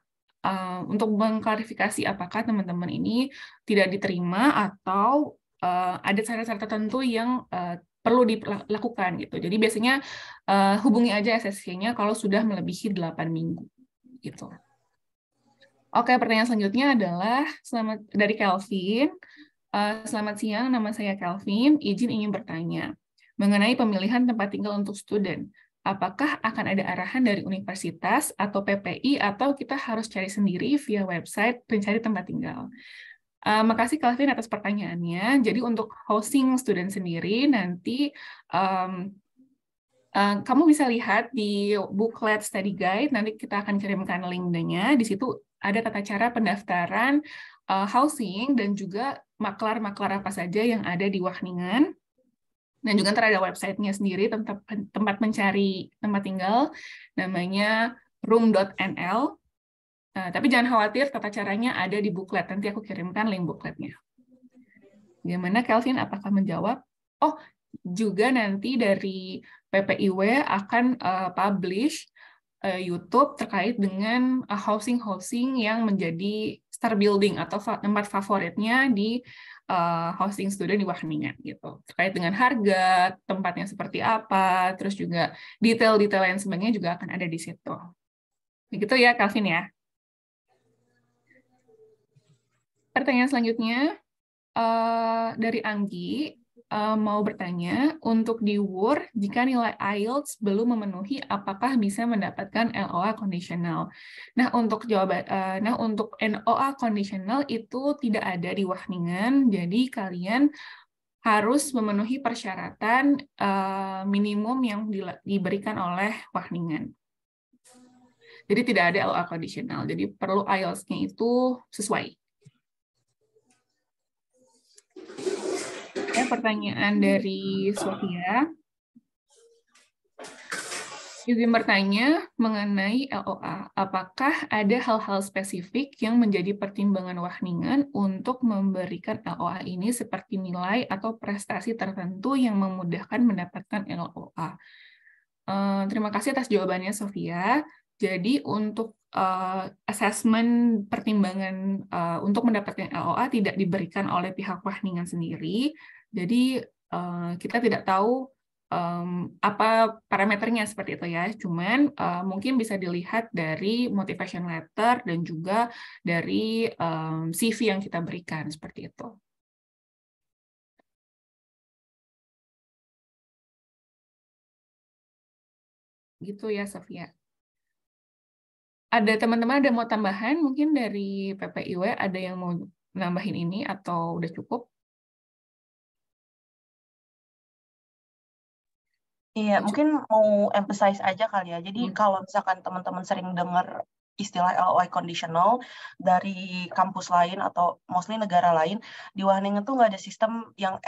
untuk mengklarifikasi apakah teman-teman ini tidak diterima atau ada syarat-syarat tertentu yang perlu dilakukan gitu. Jadi biasanya hubungi aja SSC-nya kalau sudah melebihi 8 minggu gitu. Oke, pertanyaan selanjutnya adalah dari Kelvin. Selamat siang, nama saya Kelvin. Izin ingin bertanya mengenai pemilihan tempat tinggal untuk student. Apakah akan ada arahan dari universitas atau PPI atau kita harus cari sendiri via website pencari tempat tinggal? Makasih Kelvin atas pertanyaannya. Jadi untuk housing student sendiri nanti kamu bisa lihat di booklet study guide, nanti kita akan kirimkan linknya. Di situ ada tata cara pendaftaran housing dan juga maklar-maklar apa saja yang ada di Wageningen. Dan juga ntar ada website-nya sendiri, tempat mencari tempat tinggal, namanya room.nl. Tapi jangan khawatir, tata caranya ada di booklet. Nanti aku kirimkan link bookletnya. Gimana, Kelvin? Apakah menjawab? Oh, juga nanti dari PPIW akan publish YouTube terkait dengan housing-housing yang menjadi star building atau tempat favoritnya di housing student di Wageningen gitu. Terkait dengan harga, tempatnya seperti apa, terus juga detail-detail yang sebagainya juga akan ada di situ. Begitu ya, Kelvin ya. Pertanyaan selanjutnya dari Anggi. Mau bertanya, untuk di WUR, jika nilai IELTS belum memenuhi, apakah bisa mendapatkan LOA kondisional? Nah, untuk NOA kondisional itu tidak ada di Wageningen, jadi kalian harus memenuhi persyaratan minimum yang diberikan oleh Wageningen. Jadi tidak ada LOA kondisional, jadi perlu IELTS-nya itu sesuai. Pertanyaan dari Sofia. Izin bertanya mengenai LOA. Apakah ada hal-hal spesifik yang menjadi pertimbangan Wageningen untuk memberikan LOA ini seperti nilai atau prestasi tertentu yang memudahkan mendapatkan LOA? Terima kasih atas jawabannya, Sofia. Jadi untuk asesmen pertimbangan untuk mendapatkan LOA tidak diberikan oleh pihak Wageningen sendiri. Jadi kita tidak tahu apa parameternya seperti itu ya. Cuman mungkin bisa dilihat dari motivation letter dan juga dari CV yang kita berikan seperti itu. Gitu ya, Sofia. Ada teman-teman ada mau tambahan mungkin dari PPIW, ada yang mau nambahin ini atau udah cukup? Iya, mungkin mau emphasize aja kali ya. Jadi kalau misalkan teman-teman sering dengar istilah LOI conditional dari kampus lain atau mostly negara lain, di Wageningen tuh nggak ada sistem yang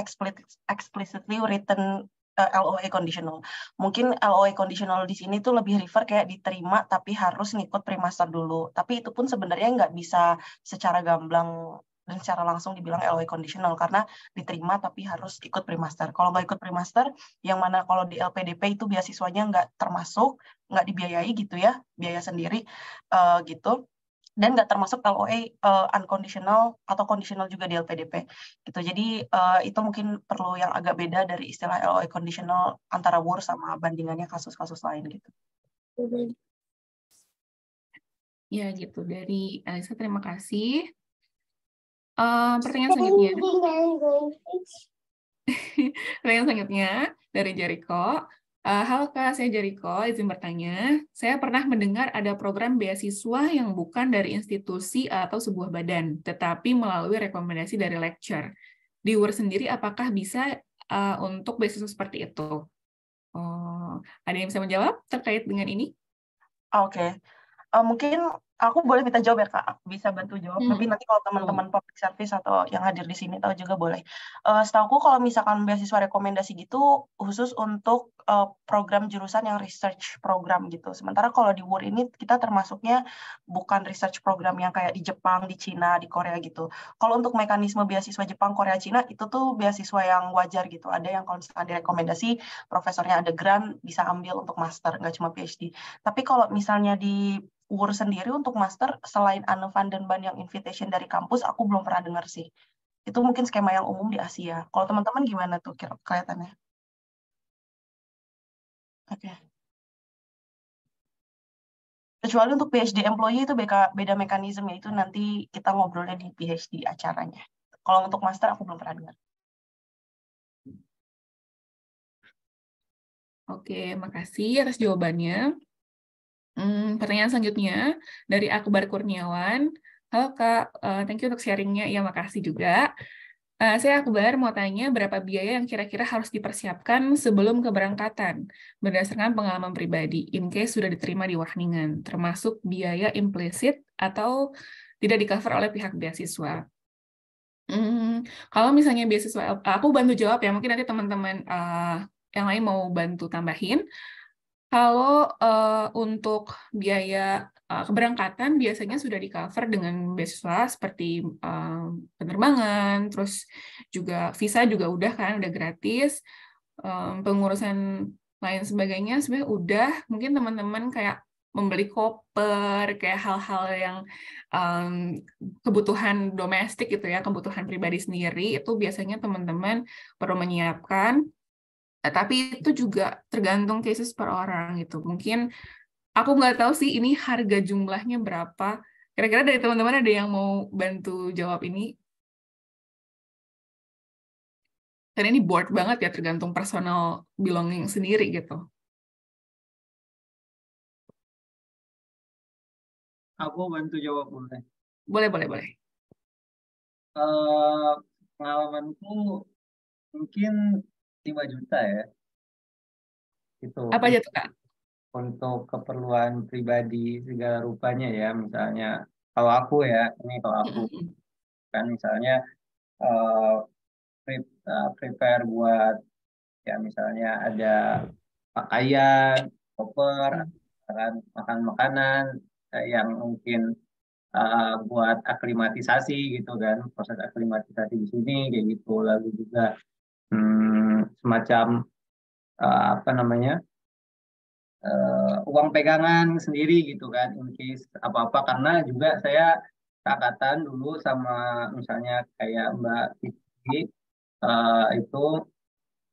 explicitly written LOA conditional. Mungkin LOA conditional di sini tuh lebih refer kayak diterima tapi harus ngikut pre-master dulu. Tapi itu pun sebenarnya nggak bisa secara gamblang dan secara langsung dibilang LOA conditional karena diterima tapi harus ikut pre-master. Kalau nggak ikut pre-master, yang mana kalau di LPDP itu beasiswanya nggak termasuk, nggak dibiayai gitu ya, biaya sendiri gitu. Dan nggak termasuk LOA unconditional atau conditional juga di LPDP gitu. Jadi itu mungkin perlu yang agak beda dari istilah LOA conditional antara WUR sama bandingannya kasus-kasus lain gitu. Ya gitu, dari Elisa terima kasih. Pertanyaan selanjutnya. Pertanyaan selanjutnya dari Jericho. Halo Kak, saya Jericho, izin bertanya. Saya pernah mendengar ada program beasiswa yang bukan dari institusi atau sebuah badan, tetapi melalui rekomendasi dari lecturer. Di UR sendiri, apakah bisa untuk beasiswa seperti itu? Ada yang bisa menjawab terkait dengan ini? Oke. Mungkin aku boleh minta jawab ya Kak, bisa bantu jawab. Tapi nanti kalau teman-teman public service atau yang hadir di sini tahu juga boleh. Setahuku kalau misalkan beasiswa rekomendasi gitu khusus untuk program jurusan yang research program gitu. Sementara kalau di WUR ini kita termasuknya bukan research program yang kayak di Jepang, di Cina, di Korea gitu. Kalau untuk mekanisme beasiswa Jepang, Korea, Cina itu tuh beasiswa yang wajar gitu. Ada yang kalau misalkan direkomendasi profesornya ada grant bisa ambil untuk master, nggak cuma PhD. Tapi kalau misalnya di WUR sendiri untuk master, selain Anevan dan Ban yang invitation dari kampus, aku belum pernah dengar sih. Itu mungkin skema yang umum di Asia. Kalau teman-teman gimana tuh kelihatannya? Oke. Kecuali untuk PhD employee itu beda mekanisme, itu nanti kita ngobrolnya di PhD acaranya. Kalau untuk master, aku belum pernah dengar. Oke, makasih atas jawabannya. Pertanyaan selanjutnya dari Akbar Kurniawan. Halo Kak, thank you untuk sharingnya. Ya, makasih juga. Saya Akbar mau tanya berapa biaya yang kira-kira harus dipersiapkan sebelum keberangkatan berdasarkan pengalaman pribadi in case sudah diterima di Wageningen, termasuk biaya implisit atau tidak di-cover oleh pihak beasiswa. Kalau misalnya beasiswa, aku bantu jawab ya, mungkin nanti teman-teman yang lain mau bantu tambahin. Kalau untuk biaya keberangkatan biasanya sudah di-cover dengan beasiswa seperti penerbangan, terus juga visa juga udah kan, udah gratis. Pengurusan lain sebagainya sebenarnya udah. Mungkin teman-teman kayak membeli koper, kayak hal-hal yang kebutuhan domestik gitu ya, kebutuhan pribadi sendiri, itu biasanya teman-teman perlu menyiapkan. Tapi itu juga tergantung cases per orang gitu. Mungkin aku nggak tahu sih ini harga jumlahnya berapa. Kira-kira dari teman-teman ada yang mau bantu jawab ini? Karena ini board banget ya, tergantung personal belonging sendiri gitu. Aku bantu jawab boleh. Boleh. Pengalamanku mungkin 5 juta ya. Gitu. Apa aja tuh, Kak? Untuk keperluan pribadi segala rupanya ya, misalnya kalau aku ya, ini kalau aku kan misalnya prepare buat ya misalnya ada pakaian, koper, makan makanan yang mungkin buat aklimatisasi gitu kan, proses aklimatisasi di sini kayak gitu, lalu juga semacam apa namanya uang pegangan sendiri gitu kan, in case apa-apa, karena juga saya angkatan dulu sama misalnya kayak Mbak Titi itu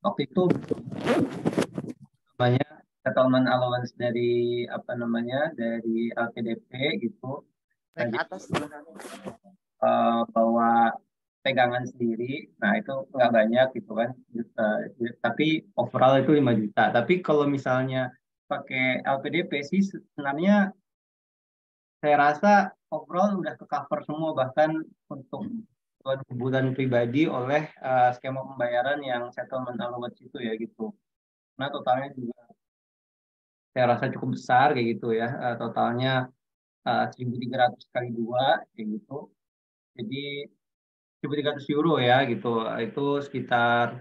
waktu itu namanya settlement allowance dari apa namanya dari LPDP gitu. Naik atas Bawa pegangan sendiri, nah itu nggak banyak gitu kan, tapi overall itu 5 juta. Tapi kalau misalnya pakai LPDP sih sebenarnya saya rasa overall udah ke cover semua, bahkan untuk kebutuhan pribadi oleh skema pembayaran yang settlement allowance itu ya gitu. Nah totalnya juga saya rasa cukup besar kayak gitu ya, totalnya 1.300 kali 2 kayak gitu. Jadi 1.300 euro ya gitu, itu sekitar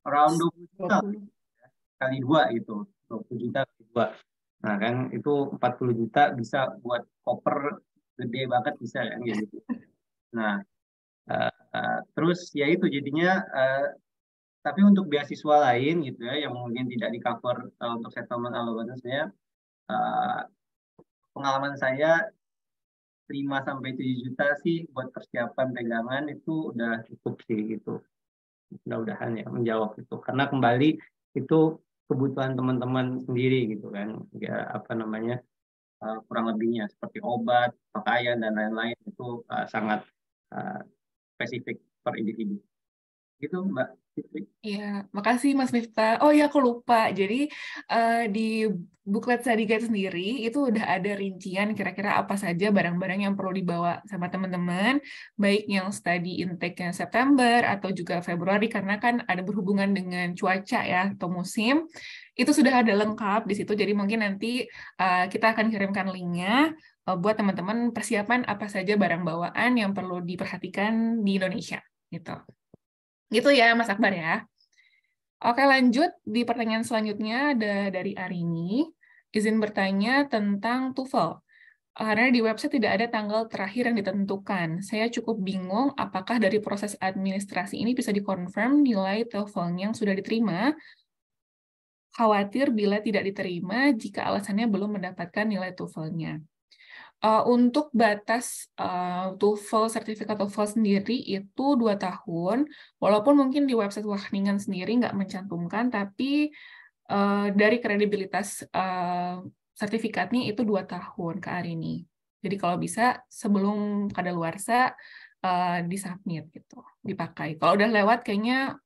around 20 juta 20. kali 2 gitu. 20 juta kali 2. Nah kan itu 40 juta bisa buat koper gede banget bisa kan gitu. Nah terus ya itu jadinya tapi untuk beasiswa lain gitu ya yang mungkin tidak di cover untuk settlement allowance-nya pengalaman saya 5-7 juta sih buat persiapan pegangan itu udah cukup sih gitu. Mudah-mudahan ya menjawab itu karena kembali itu kebutuhan teman-teman sendiri gitu kan ya apa namanya kurang lebihnya seperti obat, pakaian dan lain-lain itu sangat spesifik per individu gitu Mbak Fitri. Iya, makasih Mas Miftah. Oh ya, aku lupa. Jadi di booklet study guide sendiri itu udah ada rincian kira-kira apa saja barang-barang yang perlu dibawa sama teman-teman, baik yang study intake-nya September atau juga Februari karena kan ada berhubungan dengan cuaca ya atau musim. Itu sudah ada lengkap di situ. Jadi mungkin nanti kita akan kirimkan linknya buat teman-teman persiapan apa saja barang bawaan yang perlu diperhatikan di Indonesia gitu. Gitu ya Mas Akbar ya. Oke, lanjut di pertanyaan selanjutnya ada dari Arini. Izin bertanya tentang TOEFL. Karena di website tidak ada tanggal terakhir yang ditentukan. Saya cukup bingung apakah dari proses administrasi ini bisa dikonfirm nilai TOEFL yang sudah diterima. Khawatir bila tidak diterima jika alasannya belum mendapatkan nilai TOEFL-nya. Untuk batas TOEFL, sertifikat TOEFL sendiri itu 2 tahun, walaupun mungkin di website Wageningen sendiri nggak mencantumkan, tapi dari kredibilitas sertifikatnya itu 2 tahun ke Arini. Jadi kalau bisa sebelum kadaluarsa disubmit gitu, dipakai. Kalau udah lewat kayaknya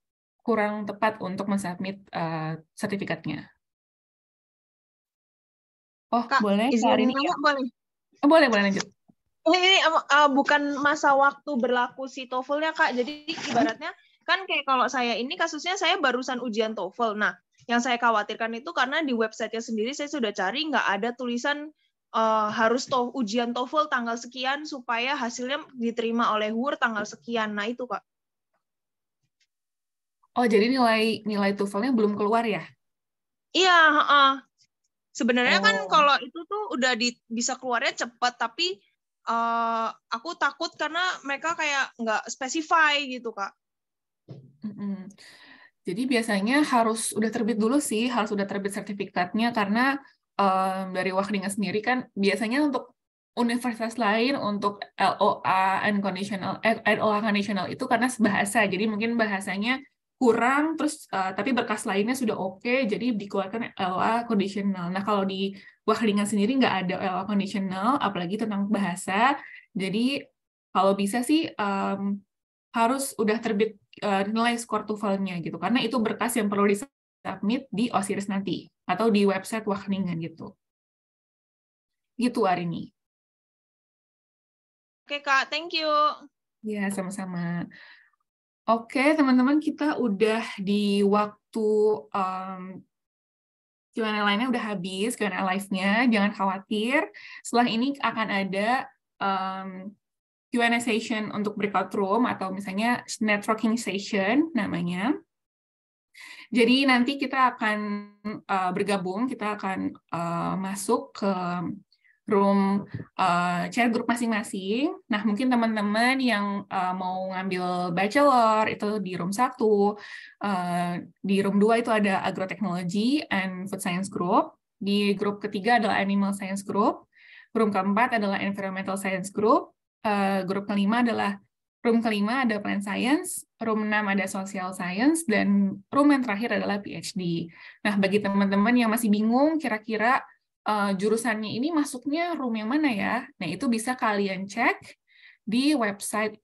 kurang tepat untuk mensubmit sertifikatnya. Oh, Kak, boleh Kak izin Arini? nanya boleh? Boleh lanjut. Ini bukan masa waktu berlaku si TOEFL-nya, Kak. Jadi ibaratnya kan kayak kalau saya ini kasusnya saya barusan ujian TOEFL. Nah, yang saya khawatirkan itu karena di website-nya sendiri saya sudah cari nggak ada tulisan harus ujian TOEFL tanggal sekian supaya hasilnya diterima oleh WUR tanggal sekian. Nah, itu, Kak. Oh, jadi nilai TOEFL-nya belum keluar ya? Iya, sebenarnya kan kalau itu tuh udah bisa keluarnya cepat, tapi aku takut karena mereka kayak nggak specify gitu, Kak. Jadi biasanya harus udah terbit dulu sih, harus udah terbit sertifikatnya karena dari Wageningen sendiri kan biasanya untuk universitas lain untuk LOA conditional itu karena bahasa, jadi mungkin bahasanya kurang, terus tapi berkas lainnya sudah oke, jadi dikeluarkan LOA conditional. Nah kalau di Wageningen sendiri nggak ada LOA conditional, apalagi tentang bahasa. Jadi kalau bisa sih harus udah terbit nilai skor TOEFL-nya gitu, karena itu berkas yang perlu disubmit di OSIRIS nanti atau di website Wageningen gitu. Gitu Arini. Oke Kak, thank you. Ya, sama-sama. Oke, teman-teman, kita udah di waktu Q&A lainnya udah habis, Q&A live-nya. Jangan khawatir, setelah ini akan ada Q&A session untuk breakout room atau misalnya networking session namanya. Jadi nanti kita akan bergabung, kita akan masuk ke room share grup masing-masing. Nah, mungkin teman-teman yang mau ngambil bachelor itu di room 1, di room 2 itu ada agrotechnology and food science group, di grup ketiga adalah animal science group, room keempat adalah environmental science group, grup kelima adalah room kelima ada plant science, room 6 ada social science, dan room yang terakhir adalah PhD. Nah, bagi teman-teman yang masih bingung kira-kira jurusannya ini masuknya room yang mana ya? Nah, itu bisa kalian cek di website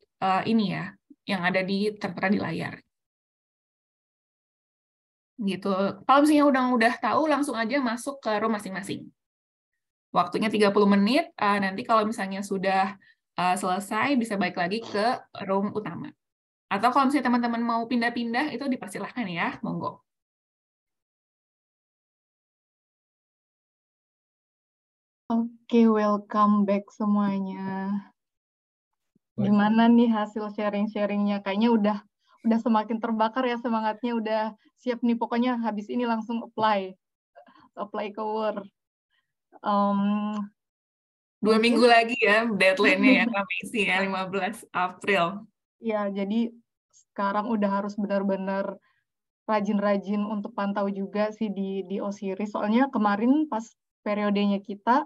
ini ya, yang ada tertera di layar. Gitu. Kalau misalnya udah tahu, langsung aja masuk ke room masing-masing. Waktunya 30 menit, nanti kalau misalnya sudah selesai, bisa balik lagi ke room utama. Atau kalau misalnya teman-teman mau pindah-pindah, itu dipersilahkan ya, monggo. Oke, welcome back semuanya. Gimana nih hasil sharing-sharingnya? Kayaknya udah semakin terbakar ya semangatnya, udah siap nih pokoknya habis ini langsung apply ke WUR. 2 minggu lagi ya deadline-nya ya Kak Messi ya, 15 April. Ya, jadi sekarang udah harus benar-benar rajin-rajin untuk pantau juga sih di Osiris. Soalnya kemarin pas periodenya kita,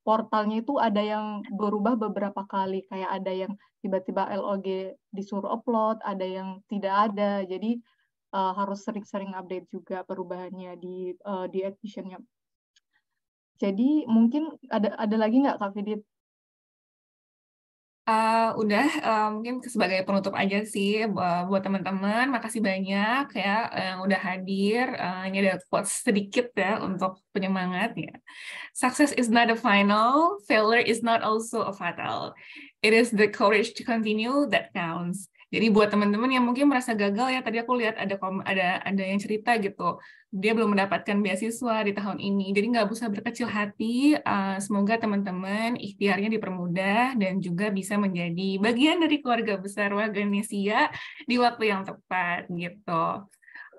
portalnya itu ada yang berubah beberapa kali. Kayak ada yang tiba-tiba LOG disuruh upload, ada yang tidak ada. Jadi harus sering-sering update juga perubahannya di admission-nya. Jadi mungkin ada lagi nggak Kak Fidit? Udah, mungkin sebagai penutup aja sih buat teman-teman. Makasih banyak ya yang udah hadir. Ini ada quotes sedikit ya untuk penyemangat ya. Success is not a final, failure is not also a fatal. It is the courage to continue that counts. Jadi buat teman-teman yang mungkin merasa gagal ya, tadi aku lihat ada yang cerita gitu, dia belum mendapatkan beasiswa di tahun ini. Jadi nggak usah berkecil hati. Semoga teman-teman ikhtiarnya dipermudah dan juga bisa menjadi bagian dari keluarga besar Waganesia di waktu yang tepat gitu.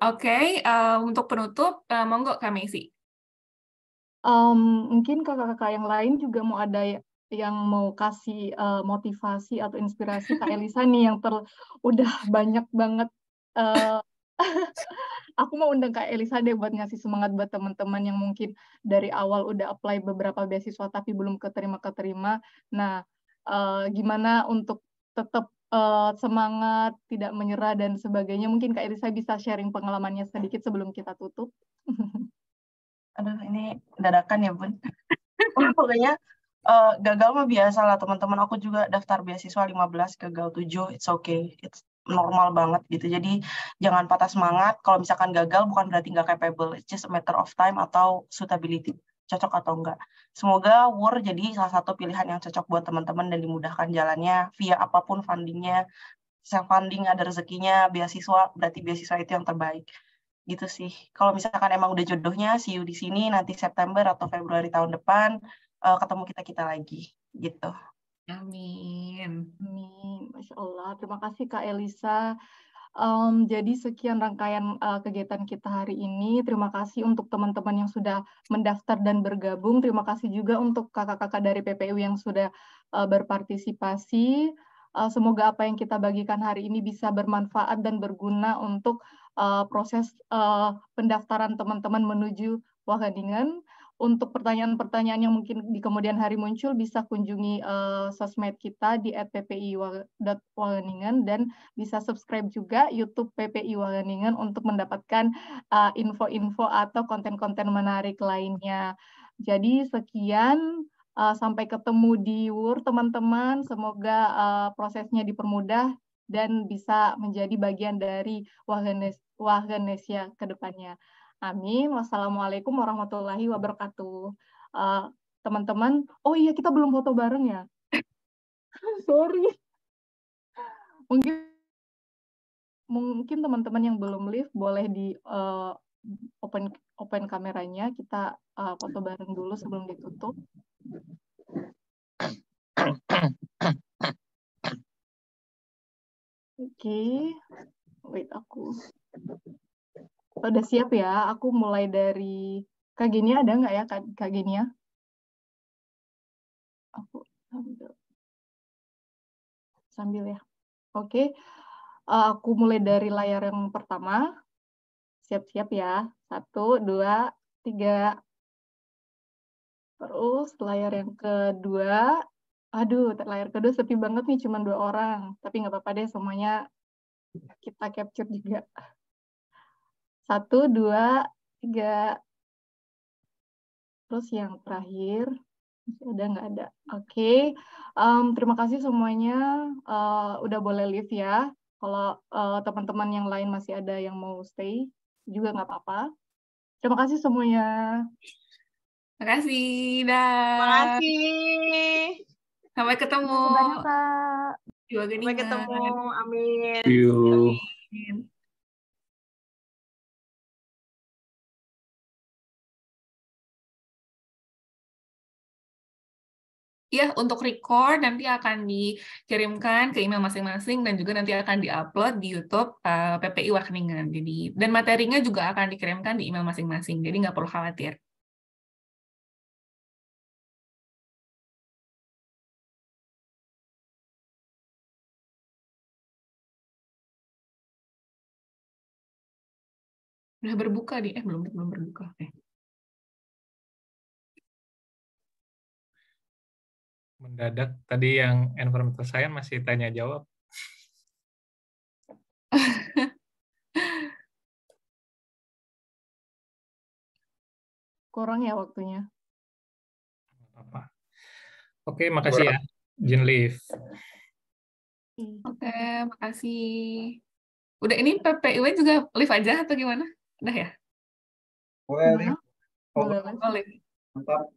Oke, untuk penutup, monggo Kak Messi. Mungkin kakak-kakak yang lain juga mau ada yang mau kasih motivasi atau inspirasi Kak Elisa nih yang udah banyak banget. Aku mau undang Kak Elisa deh buat ngasih semangat buat teman-teman yang mungkin dari awal udah apply beberapa beasiswa tapi belum keterima. Nah, gimana untuk tetap semangat, tidak menyerah dan sebagainya. Mungkin Kak Elisa bisa sharing pengalamannya sedikit sebelum kita tutup. Aduh, ini dadakan ya, Bun. Pokoknya gagal mah biasa lah, teman-teman. Aku juga daftar beasiswa 15, gagal 7. It's okay. It's normal banget gitu. Jadi jangan patah semangat. Kalau misalkan gagal bukan berarti nggak capable. It's just a matter of time atau suitability. Cocok atau enggak. Semoga WUR jadi salah satu pilihan yang cocok buat teman-teman dan dimudahkan jalannya via apapun fundingnya. Self-funding, ada rezekinya, beasiswa, berarti beasiswa itu yang terbaik. Gitu sih. Kalau misalkan emang udah jodohnya, see you di sini nanti September atau Februari tahun depan, ketemu kita lagi. Gitu. Amin. Amin. Masya Allah. Terima kasih Kak Elisa. Jadi sekian rangkaian kegiatan kita hari ini. Terima kasih untuk teman-teman yang sudah mendaftar dan bergabung. Terima kasih juga untuk kakak-kakak dari PPU yang sudah berpartisipasi. Semoga apa yang kita bagikan hari ini bisa bermanfaat dan berguna untuk proses pendaftaran teman-teman menuju Wageningen. Untuk pertanyaan-pertanyaan yang mungkin di kemudian hari muncul, bisa kunjungi sosmed kita di @ppi.wageningen dan bisa subscribe juga YouTube PPI Wageningen untuk mendapatkan info-info atau konten-konten menarik lainnya. Jadi sekian, sampai ketemu di WUR teman-teman. Semoga prosesnya dipermudah dan bisa menjadi bagian dari Wagenesia ke depannya. Amin. Wassalamualaikum warahmatullahi wabarakatuh. Teman-teman, oh iya kita belum foto bareng ya. Sorry. Mungkin teman-teman yang belum live boleh di open kameranya. Kita foto bareng dulu sebelum ditutup. Oke. Wait aku. Udah siap ya, aku mulai dari Kak Genia, ada nggak ya Kak Genia? Aku sambil ya. Oke, aku mulai dari layar yang pertama. Siap-siap ya. 1, 2, 3. Terus layar yang kedua. Aduh, layar kedua sepi banget nih, cuma 2 orang. Tapi nggak apa-apa deh, semuanya kita capture juga. 1, 2, 3. Terus yang terakhir, udah nggak ada. Oke. Terima kasih semuanya. Udah boleh leave ya. Kalau teman-teman yang lain masih ada yang mau stay, juga nggak apa-apa. Terima kasih semuanya. Terima kasih. Dah. Terima kasih. Sampai ketemu. Terima kasih banyak, Kak. Sampai ketemu. Amin. Amin. ya untuk record nanti akan dikirimkan ke email masing-masing dan juga nanti akan diupload di YouTube PPI Wageningen. Jadi dan materinya juga akan dikirimkan di email masing-masing. Jadi nggak perlu khawatir. Udah berbuka di belum berbuka. Mendadak tadi yang environmental science masih tanya jawab. Kurang ya waktunya. Apa? Oke, makasih ya, Jin Liv. Oke, makasih. Udah ini PPIW juga live aja atau gimana? Udah ya? Boleh. Boleh. Mantap.